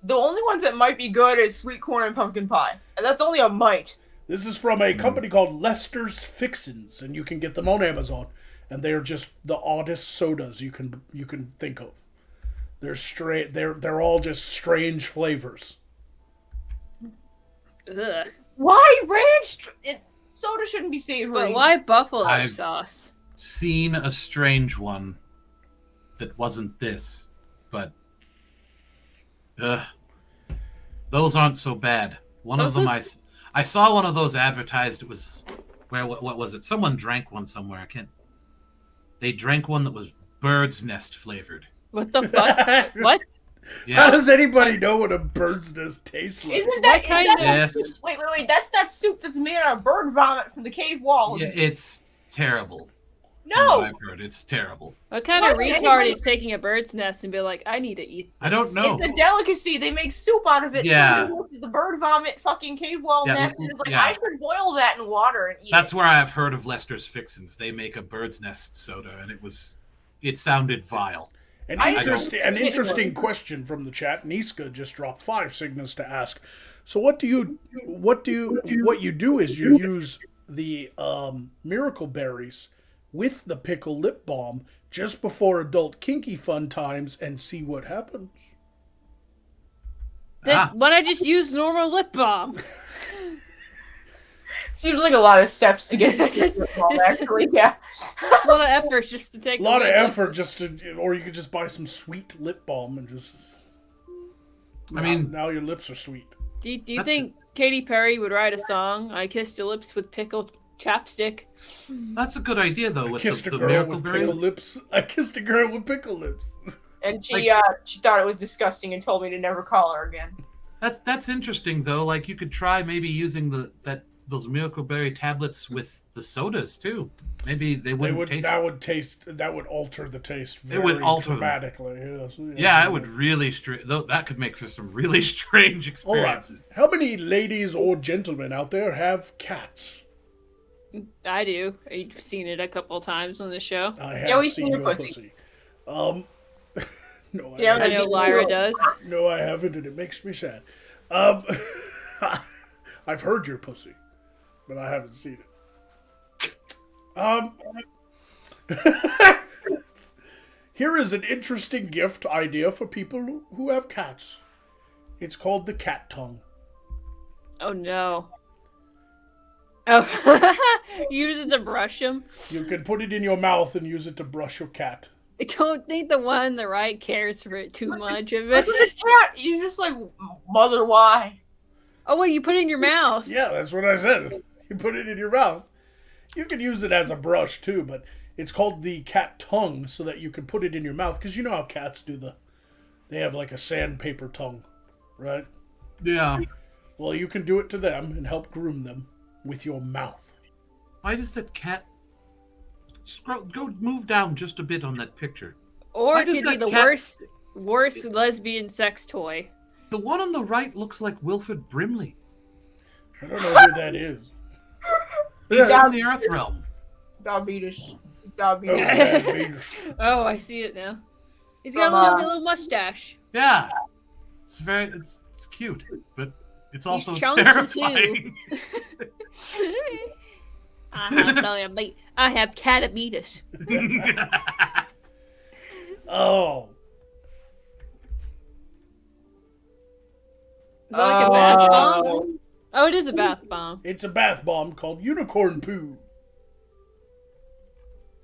The only ones that might be good is sweet corn and pumpkin pie. And that's only a might. This is from a company called Lester's Fixins, and you can get them on Amazon. And they're just the oddest sodas you can think of. They're all just strange flavors. Ugh. Why ranch? Soda shouldn't be savory. But why buffalo sauce? Seen a strange one that wasn't this, but those aren't so bad. One of them I saw one of those advertised. It was what was it? Someone drank one somewhere. They drank one that was bird's nest flavored. What the fuck? What? Yeah. How does anybody know what a bird's nest tastes like? Isn't that kind of? Yes. Wait. That's that soup that's made out of bird vomit from the cave wall. Yeah, it's terrible. No. I've heard it's terrible. What kind of retard is taking a bird's nest and be like, I need to eat this? I don't know. It's a delicacy. They make soup out of it. Yeah. The bird vomit fucking cave wall nest. And it's like, I should boil that in water and eat That's it. where I've heard of Lester's Fixins. They make a bird's nest soda, and it sounded vile. An interesting question from the chat. Niska just dropped 5 signals to ask. So what you do is you use the miracle berries with the pickle lip balm just before adult kinky fun times and see what happens. Why don't I just use normal lip balm? Seems like a lot of steps to get actually, yeah. A lot of effort just to take. A lot of effort or you could just buy some sweet lip balm and just. Now your lips are sweet. Do you think Katy Perry would write a song? I kissed your lips with pickle chapstick. That's a good idea, though. I kissed a girl with pickle lips. And she thought it was disgusting and told me to never call her again. That's interesting, though. Like, you could try maybe using that those Miracle Berry tablets with the sodas too. Maybe they wouldn't taste. That would alter the taste very It would alter dramatically. Yes. Yeah, it would really that could make for some really strange experiences. Right. How many ladies or gentlemen out there have cats? I do. I've seen it a couple times on the show. I have seen your pussy. No, Yeah, I know Lyra does. No, I haven't, and it makes me sad. I've heard your pussy, but I haven't seen it. Here is an interesting gift idea for people who have cats. It's called the cat tongue. Oh no. Oh, use it to brush him. You can put it in your mouth and use it to brush your cat. I don't think the one on the right cares for it too much of it. He's just like, mother, why? Oh, well, you put it in your mouth. Yeah, that's what I said. You put it in your mouth. You can use it as a brush too, but it's called the cat tongue so that you can put it in your mouth. Because you know how cats do they have like a sandpaper tongue, right? Yeah. Well, you can do it to them and help groom them with your mouth. Why does that cat... Go move down just a bit on that picture. Or it could be the worst lesbian sex toy. The one on the right looks like Wilfred Brimley. I don't know who that is. He's in the Earth Realm. Diabetes. Oh, I see it now. He's got a little mustache. Yeah. It's cute, but it's also He's chunky terrifying. Too. I have catabetus. Oh. Is that like a bath bomb? Oh, it is a bath bomb. It's a bath bomb called unicorn poo.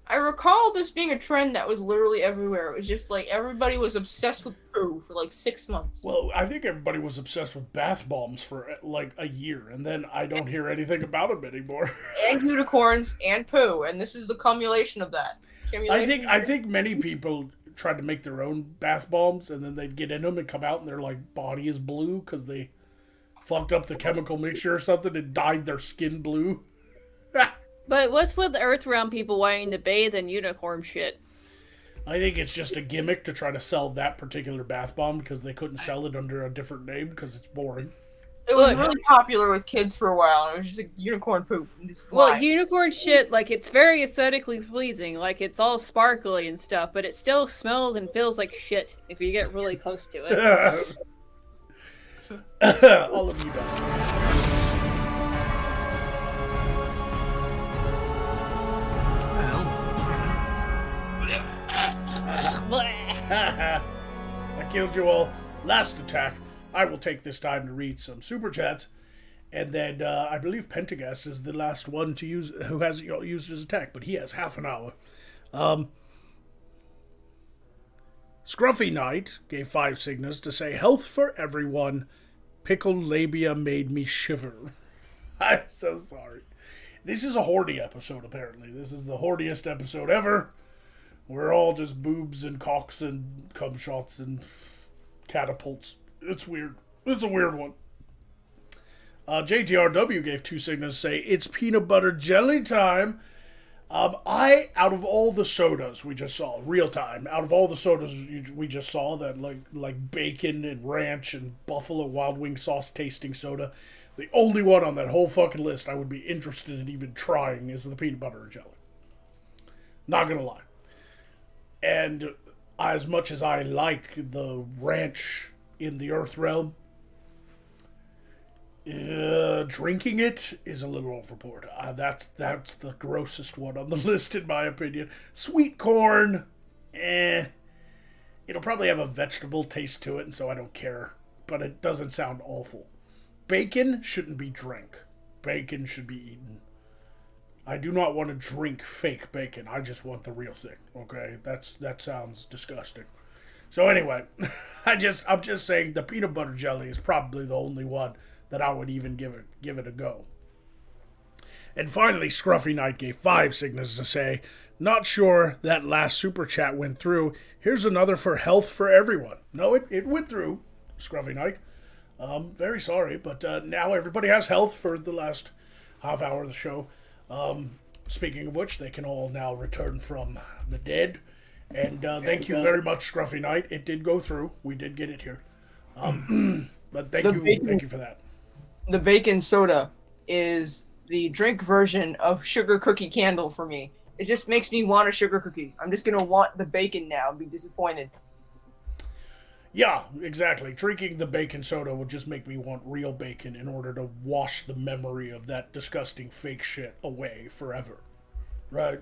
I recall this being a trend that was literally everywhere. It was just like everybody was obsessed with poo for like 6 months. Well, I think everybody was obsessed with bath bombs for like a year, and then I don't hear anything about them anymore. And unicorns and poo, and this is the cumulation of that. I think many people tried to make their own bath bombs, and then they'd get in them and come out, and their like body is blue because they fucked up the chemical mixture or something and dyed their skin blue. But what's with the Earthrealm people wanting to bathe in unicorn shit? I think it's just a gimmick to try to sell that particular bath bomb because they couldn't sell it under a different name because it's boring. It was really popular with kids for a while. And it was just like unicorn poop. Well, unicorn shit, like, it's very aesthetically pleasing. Like, it's all sparkly and stuff, but it still smells and feels like shit if you get really close to it. All of you guys. I killed you all. Last attack. I will take this time to read some super chats, and then I believe Pentagast is the last one to use who hasn't used his attack, but he has half an hour. Scruffy Knight gave 5 signals to say health for everyone. Pickle labia made me shiver. I'm so sorry. This is a horny episode, apparently. This is the horniest episode ever. We're all just boobs and cocks and cum shots and catapults. It's weird. It's a weird one. JTRW gave 2 signals to say, it's peanut butter jelly time. Out of all the sodas we just saw, real time, out of all the sodas we just saw, that like bacon and ranch and Buffalo Wild Wing sauce tasting soda, the only one on that whole fucking list I would be interested in even trying is the peanut butter and jelly. Not gonna lie. And as much as I like the ranch in the Earth Realm, drinking it is a little overboard. That's the grossest one on the list, in my opinion. Sweet corn, it'll probably have a vegetable taste to it, and so I don't care. But it doesn't sound awful. Bacon shouldn't be drank. Bacon should be eaten. I do not want to drink fake bacon. I just want the real thing. Okay, that sounds disgusting. So anyway, I'm just saying the peanut butter jelly is probably the only one that I would even give it a go. And finally, Scruffy Knight gave 5 signals to say, not sure that last super chat went through. Here's another for health for everyone. No, it went through, Scruffy Knight. Very sorry, but now everybody has health for the last half hour of the show. Speaking of which, they can all now return from the dead. And thank you very much, Scruffy Knight. It did go through. We did get it here. But thank you for that. The bacon soda is the drink version of sugar cookie candle for me. It just makes me want a sugar cookie. I'm just gonna want the bacon now and be disappointed. Yeah, exactly. Drinking the bacon soda would just make me want real bacon in order to wash the memory of that disgusting fake shit away forever. Right?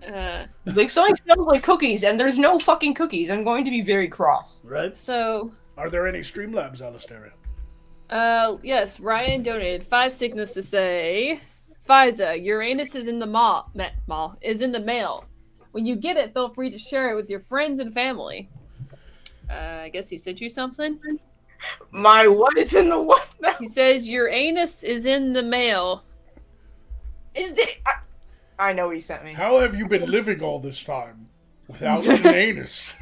Like, something smells like cookies, and there's no fucking cookies. I'm going to be very cross. Right? So, are there any Streamlabs, Alistair? yes, Ryan donated 5 signals to say, Fiza, Uranus is in the is in the mail. When you get it, feel free to share it with your friends and family. I guess he sent you something? My what is in the what now? He says Uranus is in the mail. Is it? I know what he sent me. How have you been living all this time without an anus?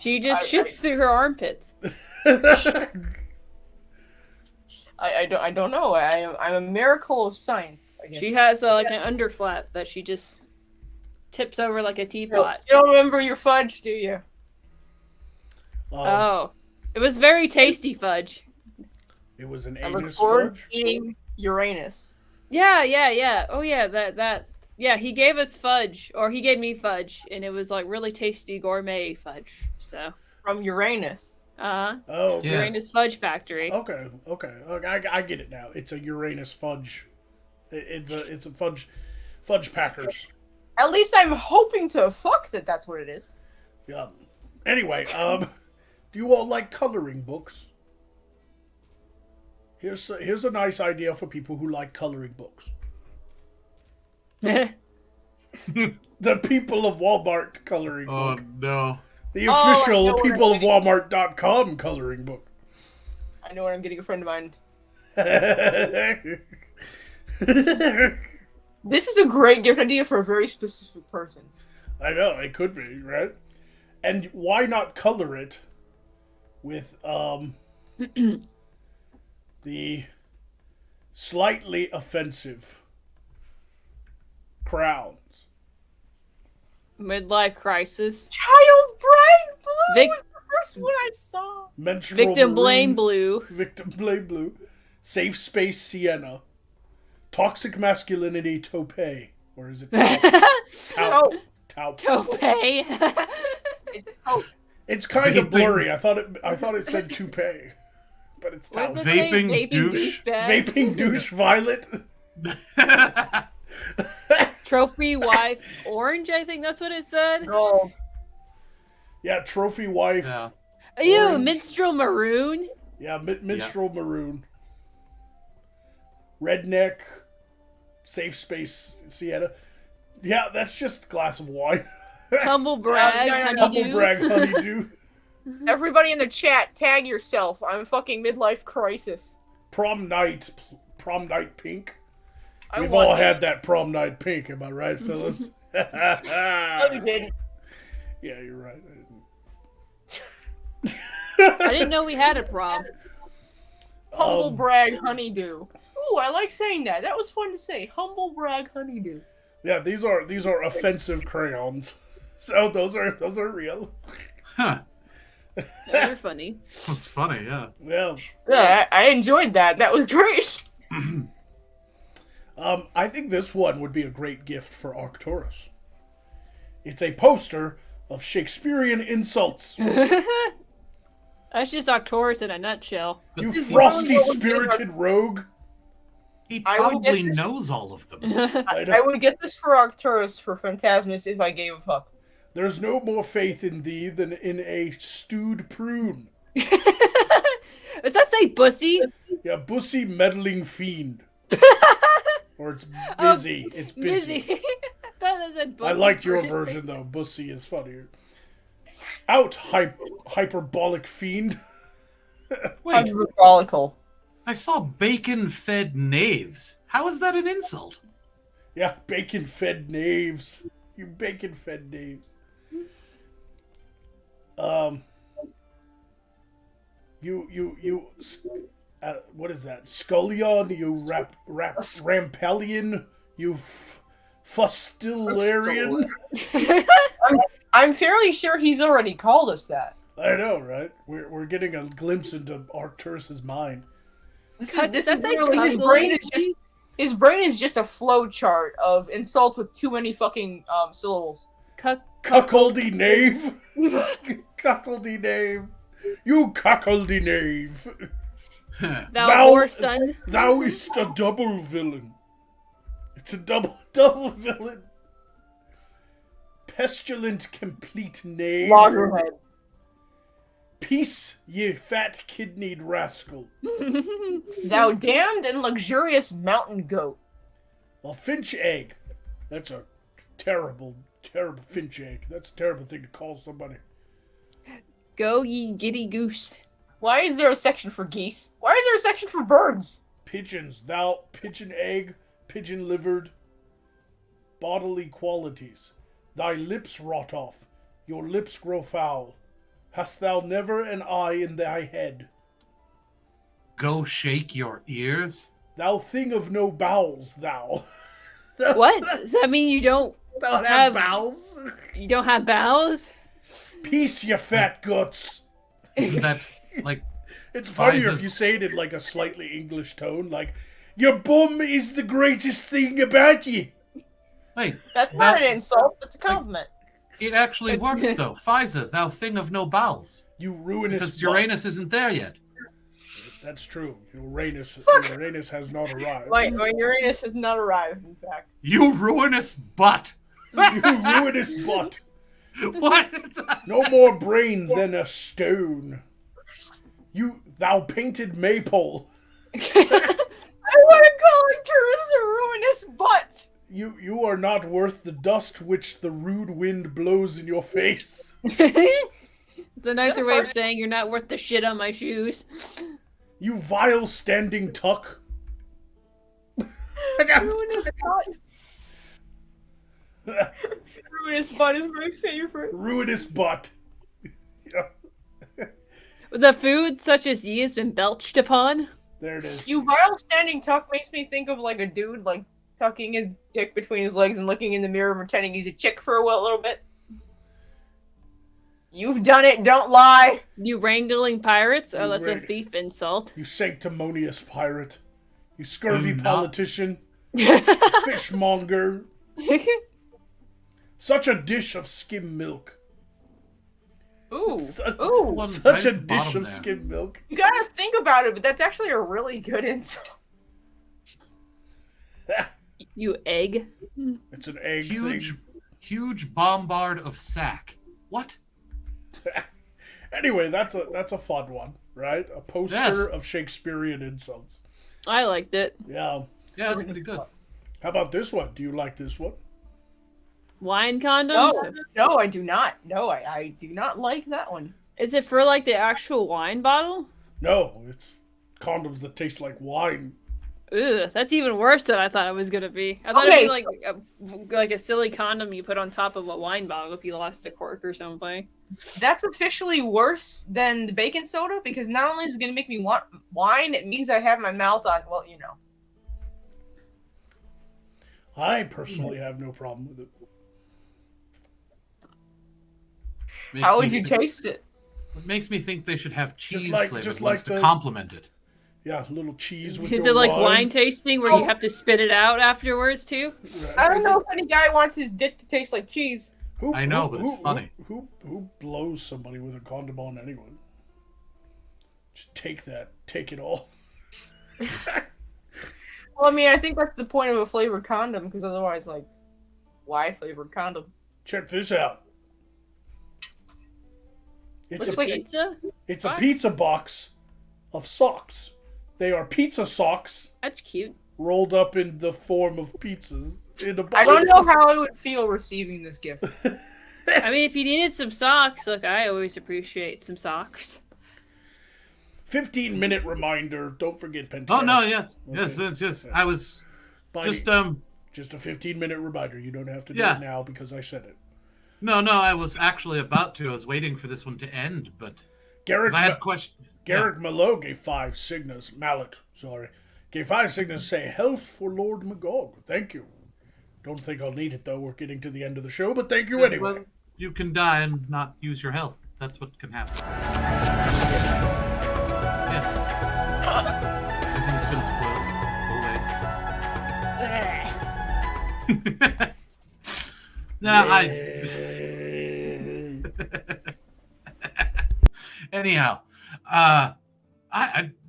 She just shits through her armpits. I don't know. I'm a miracle of science, I guess. She has like an underflap that she just tips over like a teapot. You don't remember your fudge, do you? Oh. It was very tasty fudge. It was an I look anus forward fudge? to eating Uranus. Yeah. Oh yeah, that. Yeah, he gave us fudge, or he gave me fudge, and it was like really tasty gourmet fudge. So From Uranus. Oh, Yeah. Uranus Fudge Factory. Okay. I get it now. It's a Uranus fudge. It's a fudge packers. At least I'm hoping to fuck that's what it is. Yeah. Anyway, do you all like coloring books? Here's a nice idea for people who like coloring books. The People of Walmart coloring book. No. The official I know peopleofwalmart.com coloring book. I know what I'm getting a friend of mine. This is a great gift idea for a very specific person. I know, it could be, right? And why not color it with the slightly offensive crowns? Midlife crisis. Child Bride Blue Vic- was the first one I saw. Menstrual Victim blame maroon, blue. Victim blame blue. Safe space sienna. Toxic masculinity taupe. Or is it taupe? Taupe. Tope. It's kind of Vaping. blurry. I thought it said toupee, but it's What taupe. does it say? Vaping douche. douchebag? Vaping douche violet. Trophy wife orange, I think that's what it said. Gold. Yeah, trophy wife. Yeah. Ew, Orange. minstrel maroon. Yeah, minstrel maroon. Redneck. Safe space sienna. Yeah, that's just glass of wine. Humble brag, Yeah, Humble honeydew. brag honeydew. Everybody in the chat, tag yourself. I'm fucking midlife crisis. Prom night pink. I We've want all it. had that prom night pink, am I right, Phyllis? No, you didn't. Yeah, you're right. I didn't know we had a prom. Humble brag honeydew. Ooh, I like saying that. That was fun to say. Humble brag honeydew. Yeah, these are offensive crayons. So those are real. Huh. Those are funny. That's funny, yeah. Well, Yeah, I enjoyed that. That was great. I think this one would be a great gift for Arcturus. It's a poster of Shakespearean insults. That's just Arcturus in a nutshell. You This is frosty really spirited rogue. He I would probably get this- knows all of them. I would get this for Arcturus for Phantasmus if I gave a fuck. There's no more faith in thee than in a stewed prune. Does that say bussy? Yeah, bussy meddling fiend. Or it's busy. It's busy. Busy. I thought that said I bussy liked your first. version though. Bussy is funnier. Out, hyperbolic fiend. Wait, Hyperbolical. I saw bacon-fed knaves. How is that an insult? Yeah, bacon-fed knaves. You bacon-fed knaves. You what is that? Scullion, you Rampellion, you Fustillarian. I'm fairly sure he's already called us that. I know, right? We're getting a glimpse into Arcturus's mind. This is literally his brain is just a flow chart of insults with too many fucking syllables. Cuckoldy knave. Cuckoldy knave. You cuckoldy knave. Thou whore son. Thou is a double villain. It's a double villain. Pestilent complete knave. Loggerhead. Peace, ye fat-kidneyed rascal. Thou damned and luxurious mountain goat. A finch egg. That's a terrible, terrible finch egg. That's a terrible thing to call somebody. Go ye giddy goose. Why is there a section for geese? Why is there a section for birds? Pigeons, thou pigeon egg, pigeon livered. Bodily qualities. Thy lips rot off. Your lips grow foul. Hast thou never an eye in thy head? Go shake your ears? Thou thing of no bowels, thou. What? Does that mean you don't have bowels? You don't have bowels? Peace, you fat guts. Isn't that like... It's funnier if you say it in like a slightly English tone, like, your bum is the greatest thing about you. Wait, that's not an insult, that's a compliment. It actually works, though. Pfizer, thou thing of no bowels. You ruinous... Because Uranus isn't there yet. That's true. Uranus has not arrived. My Uranus has not arrived, in fact. You ruinous butt! You ruinous butt! What? No more brain than a stone. Thou painted maypole. I want to call Arcturus a ruinous butt! You are not worth the dust which the rude wind blows in your face. It's a nicer way of saying you're not worth the shit on my shoes. You vile standing tuck. Ruinous butt. Ruinous butt is my favorite. Ruinous butt. The food such as ye has been belched upon. There it is. You vile standing tuck makes me think of like a dude like tucking his dick between his legs and looking in the mirror pretending he's a chick for a little bit. You've done it, don't lie! You wrangling pirates? Oh, that's a thief insult. You sanctimonious pirate. You scurvy politician. Fishmonger. Such a dish of skim milk. Ooh. Such a dish of skim milk. You gotta think about it, but that's actually a really good insult. You egg. It's an egg thing. Huge bombard of sack. What? Anyway, that's a fun one, right? A poster of Shakespearean insults. I liked it. Yeah. Yeah, that's pretty good. How about this one? Do you like this one? Wine condoms? No, I do not. No, I do not like that one. Is it for like the actual wine bottle? No, it's condoms that taste like wine. Ugh, that's even worse than I thought it was gonna be. I thought it'd be like a silly condom you put on top of a wine bottle if you lost a cork or something. That's officially worse than the baking soda because not only is it gonna make me want wine, it means I have my mouth on. Well, you know. I personally have no problem with it. How would you taste it? It makes me think they should have cheese flavored like to complement it. Yeah, a little cheese with Is it like wine tasting where you have to spit it out afterwards too? I don't know if any guy wants his dick to taste like cheese. I know, but it's funny. Who blows somebody with a condom anyway? Just take that. Take it all. Well, I mean, I think that's the point of a flavored condom because otherwise, like, why flavored condom? Check this out. It's a pizza? It's a pizza box of socks. They are pizza socks. That's cute. Rolled up in the form of pizzas in a box. I don't know how I would feel receiving this gift. I mean, if you needed some socks, look, I always appreciate some socks. 15-minute reminder. Don't forget Pentagon. Oh no, yes, okay. Yes. I was just a 15-minute reminder. You don't have to do it now because I said it. No, I was actually about to. I was waiting for this one to end, but Garrett, I had questions. Garrick Malo gave 5 signals. Mallet, sorry. Gave 5 signals to say, health for Lord Magog. Thank you. Don't think I'll need it, though. We're getting to the end of the show, but thank you anyway. Well, you can die and not use your health. That's what can happen. Yes. Everything's been spoiled. Go away. Anyhow, I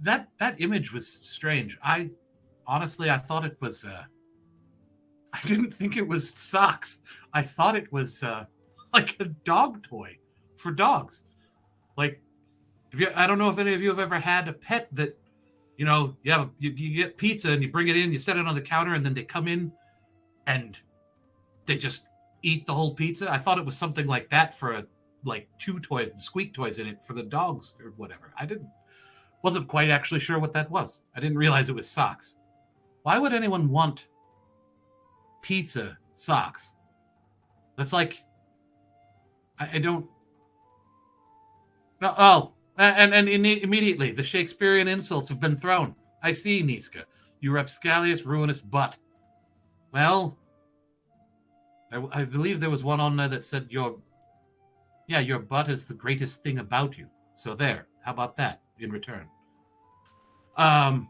that image was strange. I honestly thought it was. I didn't think it was socks. I thought it was like a dog toy for dogs. Like, I don't know if any of you have ever had a pet that, you get pizza and you bring it in, you set it on the counter, and then they come in and they just eat the whole pizza. I thought it was something like that for chew toys and squeak toys in it for the dogs or whatever. Wasn't quite actually sure what that was. I didn't realize it was socks. Why would anyone want pizza socks? That's like, I don't. No, and immediately the Shakespearean insults have been thrown. I see, Niska. You rapscallious, ruinous butt. Well, I believe there was one on there that said your butt is the greatest thing about you. So there. How about that in return? That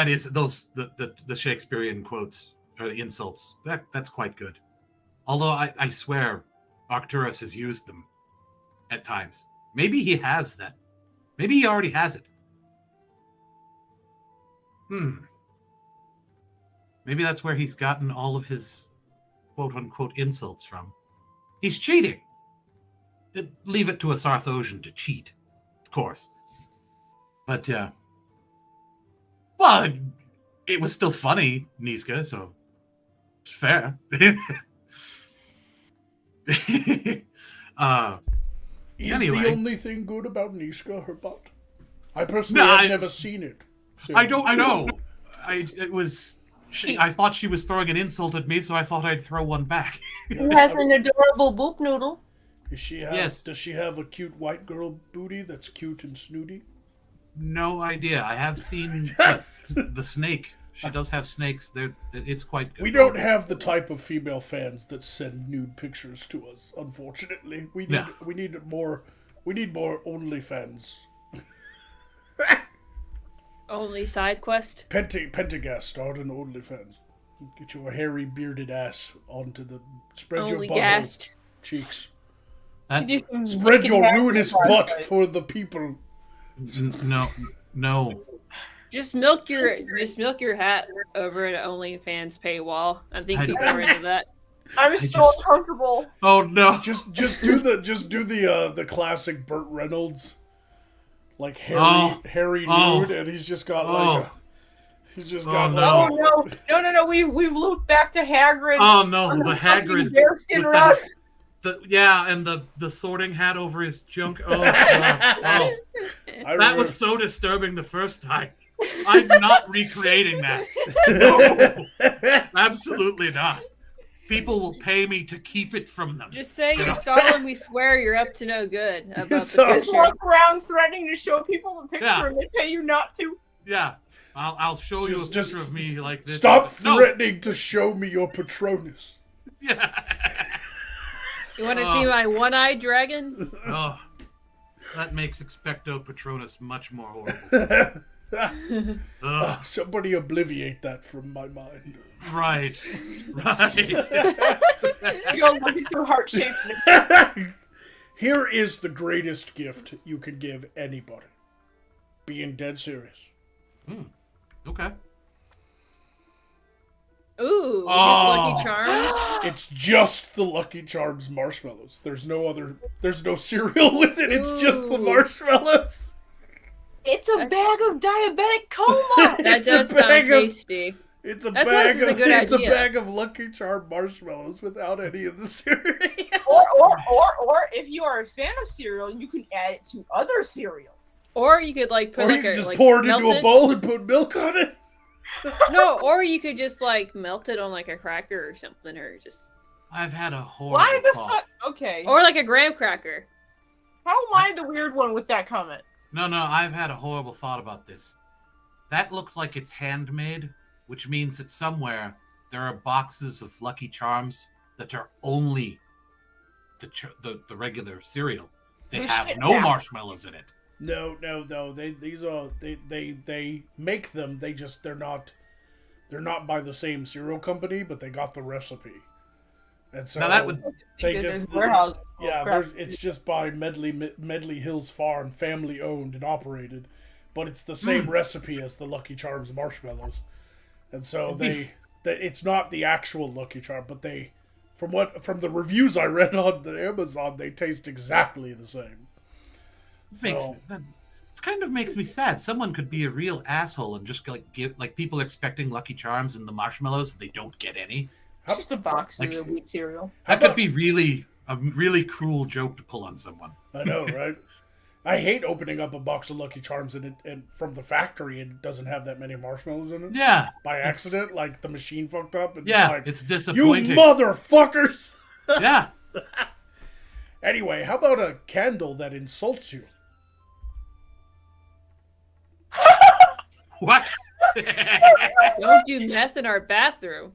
is the Shakespearean quotes or the insults. That's quite good. Although I swear Arcturus has used them at times. Maybe he has that. Maybe he already has it. Maybe that's where he's gotten all of his quote-unquote insults from. He's cheating. Leave it to a Sarthosian to cheat, of course. But, well, it was still funny, Niska, so it's fair. Is Anyway. the only thing good about Niska her butt? I personally have never seen it. So. I don't know. I thought she was throwing an insult at me, so I thought I'd throw one back. He has an adorable boop noodle. Does she have a cute white girl booty that's cute and snooty? No idea. I have seen the snake. She does have snakes. It's quite good. We don't have the type of female fans that send nude pictures to us, unfortunately. We need more OnlyFans. Only side quest. Pentagast, start an OnlyFans. Get your hairy bearded ass onto the spread Only your gassed. cheeks. Spread your ruinous butt for the people. No. Just milk your hat over an OnlyFans paywall. I think people are into that. I'm so uncomfortable. Oh no! Just do the classic Burt Reynolds, like hairy nude, and he's just got No. We've looped back to Hagrid. Oh no, the Hagrid. Bearskin rug. And the sorting hat over his junk. Oh, God. That was so disturbing the first time. I'm not recreating that. No, absolutely not. People will pay me to keep it from them. Just say you solemnly swear you're up to no good about the Just picture. walk around threatening to show people the picture and they pay you not to. Yeah, I'll show you a picture of me like this. Stop threatening to show me your Patronus. Yeah. You want to see my one-eyed dragon? Oh, that makes Expecto Patronus much more horrible. Somebody obliviate that from my mind. Right. You're looking so heart-shaped. Here is the greatest gift you can give anybody. Being dead serious. Okay. Ooh, Lucky Charms. It's just the Lucky Charms marshmallows. There's no cereal with it. It's just the marshmallows. It's a bag of diabetic coma. That does sound tasty. It's a That bag is a of good idea. a bag of Lucky Charm marshmallows without any of the cereal. or if you are a fan of cereal, you can add it to other cereals. Or you could put Or you can just pour it into a bowl and put milk on it. No, or you could just melt it on a cracker or something, or just. I've had a horrible Why the cough. fuck? Okay. Or a graham cracker. How am I the weird one with that comment? No, I've had a horrible thought about this. That looks like it's handmade, which means that somewhere there are boxes of Lucky Charms that are only the regular cereal. They have no marshmallows in it. No. They make them. They're not by the same cereal company, but they got the recipe. And so Now that would warehouse. it's just by Medley Hills Farm, family owned and operated, but it's the same recipe as the Lucky Charms marshmallows. And so it's not the actual Lucky Charm, but from the reviews I read on the Amazon, they taste exactly the same. That kind of makes me sad. Someone could be a real asshole and just give people are expecting Lucky Charms and the marshmallows and they don't get any. It's just a box of the wheat cereal. That could be a really cruel joke to pull on someone. I know, right? I hate opening up a box of Lucky Charms and from the factory it doesn't have that many marshmallows in it. Yeah. By accident, like the machine fucked up. And it's disappointing. You motherfuckers! Yeah. Anyway, how about a candle that insults you? What? Don't do meth in our bathroom.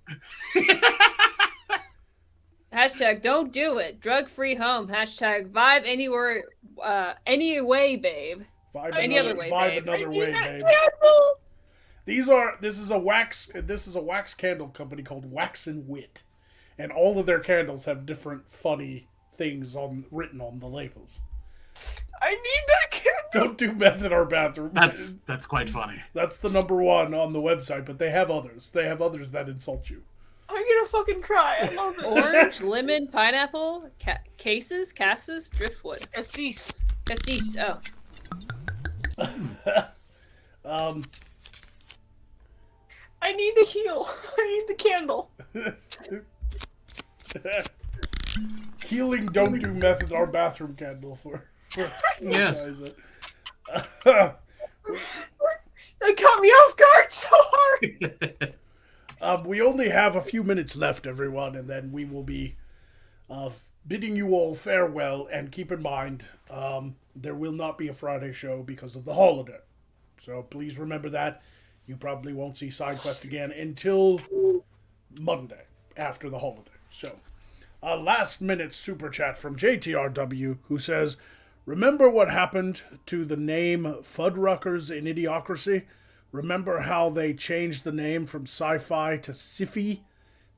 Hashtag don't do it. Drug-free home. Hashtag vibe anywhere, any way, babe. Any other way, babe. Another way, babe. This is a wax candle company called Wax and Wit, and all of their candles have different funny things written on the labels. I need that candle. Don't do meth in our bathroom. That's quite funny. That's the number one on the website, but they have others. They have others that insult you. I'm gonna fucking cry. I love it. Orange, lemon, pineapple, cassis, driftwood. Cassis. Oh. I need the heel. I need the candle. Healing don't do meth in our bathroom candle for yes. That caught me off guard so hard. We only have a few minutes left, everyone, and then we will be bidding you all farewell. And keep in mind, there will not be a Friday show because of the holiday. So please remember that. You probably won't see SideQuest again until Monday after the holiday. So, a last-minute super chat from JTRW, who says, remember what happened to the name Fuddruckers in Idiocracy? Remember how they changed the name from sci-fi to sci-fi?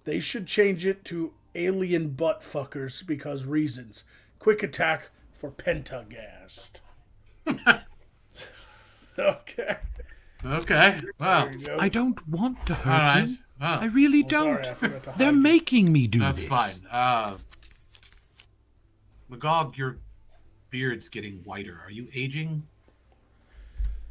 They should change it to Alien Buttfuckers because reasons. Quick attack for Pentagast. Okay. Well, I don't want to hurt him. Well, I really don't. Sorry, They're making me do that's this. fine. Magog, your beard's getting whiter. Are you aging?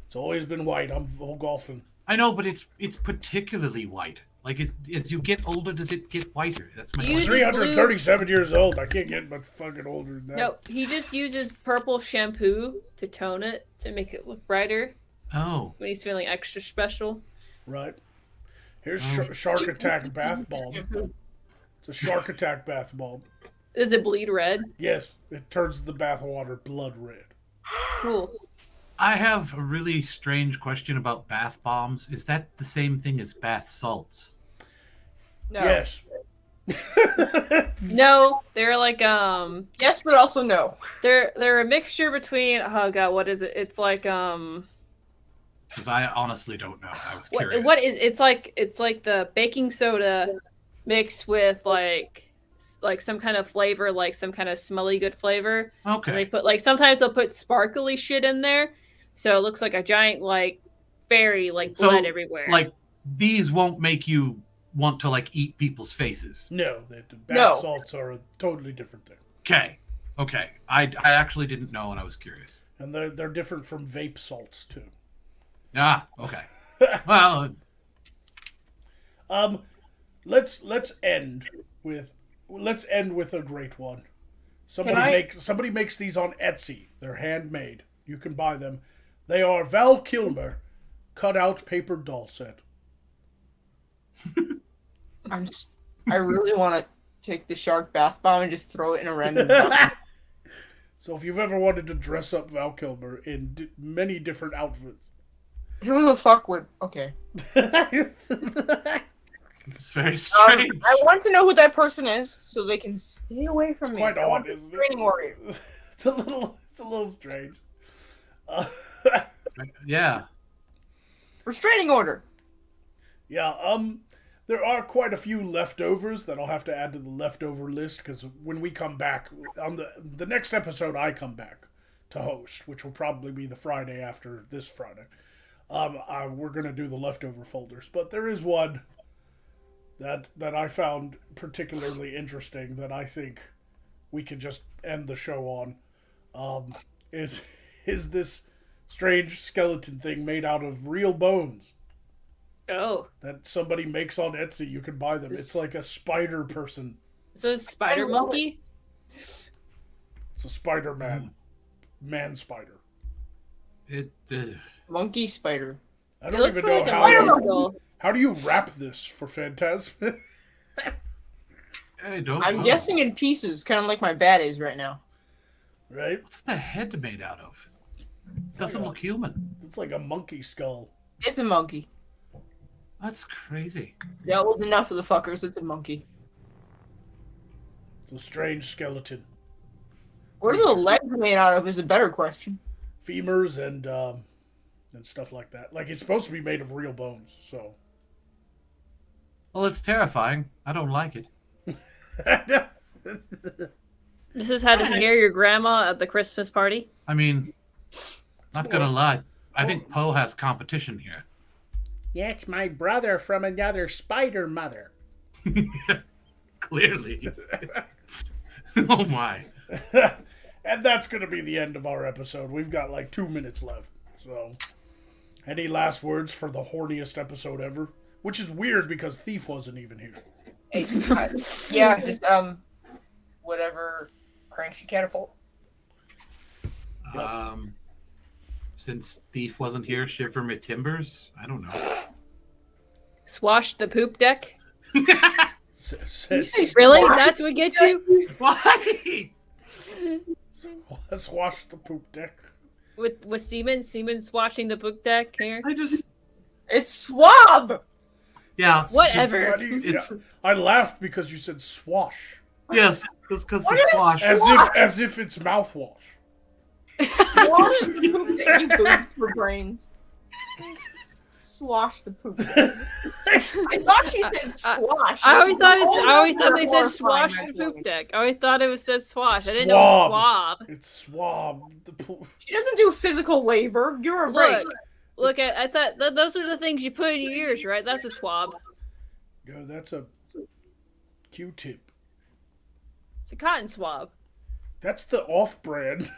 It's always been white. I'm Volgolfin. I know, but it's particularly white. Like, as you get older, does it get whiter? That's my Use question. 337 years old. I can't get much fucking older than that. No, he just uses purple shampoo to tone it to make it look brighter Oh. when he's feeling extra special. Right. Here's Shark Attack Bath Bulb. It's a Shark Attack Bath Bulb. Does it bleed red? Yes, it turns the bath water blood red. Cool. I have a really strange question about bath bombs. Is that the same thing as bath salts? No. Yes. No, they're like Yes, but also no. they're a mixture between, oh god, what is it? It's like Because I honestly don't know. I was curious. what is it's like the baking soda mixed with like some kind of flavor, like some kind of smelly good flavor. Okay. And they put sometimes they'll put sparkly shit in there, so it looks like a giant fairy blood everywhere. Like, these won't make you want to eat people's faces. No, the bath salts are a totally different thing. Okay. I actually didn't know, and I was curious. And they're different from vape salts too. Ah, okay. Well, let's end with a great one. Somebody makes these on Etsy. They're handmade. You can buy them. They are Val Kilmer cut out paper doll set. I really want to take the shark bath bomb and just throw it in a random bucket. So if you've ever wanted to dress up Val Kilmer in many different outfits. Who the fuck would... Okay. It's very strange. I want to know who that person is so they can stay away from me. Quite I want odd, a isn't restraining order. It's a little strange. Yeah. Restraining order. Yeah, there are quite a few leftovers that I'll have to add to the leftover list, because when we come back, on the next episode I come back to host, which will probably be the Friday after this Friday, we're going to do the leftover folders. But there is one that I found particularly interesting that I think we could just end the show on, is this strange skeleton thing made out of real bones. Oh. That somebody makes on Etsy. You can buy them. It's like a spider person. It's a spider monkey? It's a Spider-Man. Man spider. It. Monkey spider. I It don't looks even more know like a how. monkey skull. How do you wrap this for Phantasm? I don't I'm know. guessing in pieces, kind of like my bat is right now. Right? What's the head made out of? It doesn't look human. It's like a monkey skull. It's a monkey. That's crazy. Dealt with enough of the fuckers. It's a monkey. It's a strange skeleton. What are the legs made out of is a better question. Femurs and stuff like that. Like, it's supposed to be made of real bones, so. Well, it's terrifying. I don't like it. This is how to scare your grandma at the Christmas party. I mean, not gonna lie. I think Poe has competition here. Yeah, it's my brother from another spider mother. Clearly. Oh my. And that's going to be the end of our episode. We've got like 2 minutes left. So, any last words for the horniest episode ever? Which is weird because Thief wasn't even here. Hey, yeah, just whatever cranks your catapult. Since Thief wasn't here, shiver my timbers? I don't know. Swash the poop deck? Says, Really? That's what gets you? Why? let's wash the poop deck. With Seaman? Seaman swashing the poop deck here? It's swab. Yeah. Whatever. Why do you- It's I laughed because you said swash. yes, because the What is squash. As if it's mouthwash. Swash the poop. You boobs for brains. Swash the poop. I thought you said squash. I always thought they said Horrifying, swash the actually. poop deck. I always thought it was said swash. I didn't know it was swab. It's swab. The poop. She doesn't do physical labor. Give her a break. Look, I thought those are the things you put in your ears, right? That's a swab. No, that's a Q-tip. It's a cotton swab. That's the off-brand.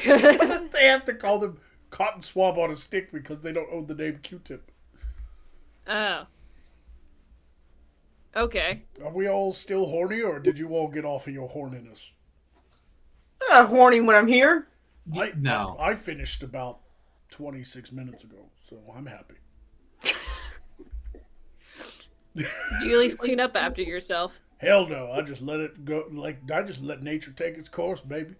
They have to call them cotton swab on a stick because they don't own the name Q-tip. Oh. Okay. Are we all still horny, or did you all get off of your horniness? I'm not horny when I'm here. No. I finished about 26 minutes ago, so I'm happy. Do you at least clean up after yourself? Hell no, I just let it go. Like, I just let nature take its course, baby.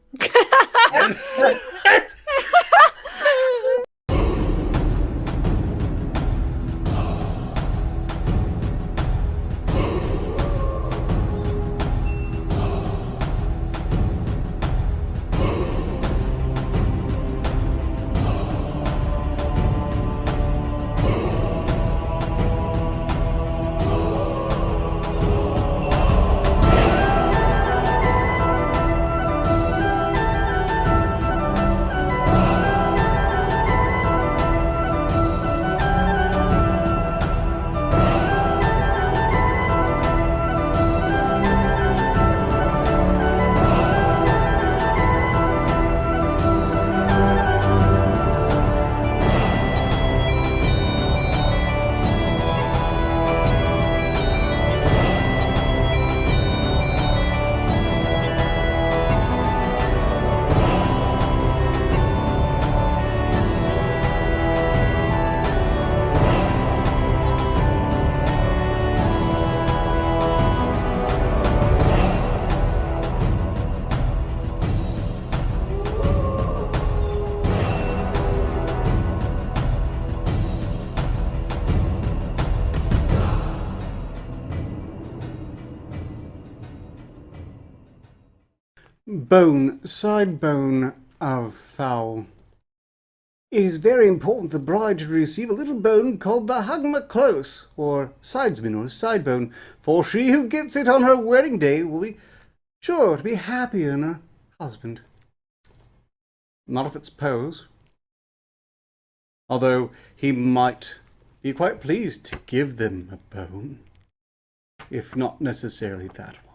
Side bone of fowl. It is very important the bride should receive a little bone called bahagma close, or sidesman, or side bone, for she who gets it on her wedding day will be sure to be happier than her husband. Not if it's Poe's. Although he might be quite pleased to give them a bone, if not necessarily that one.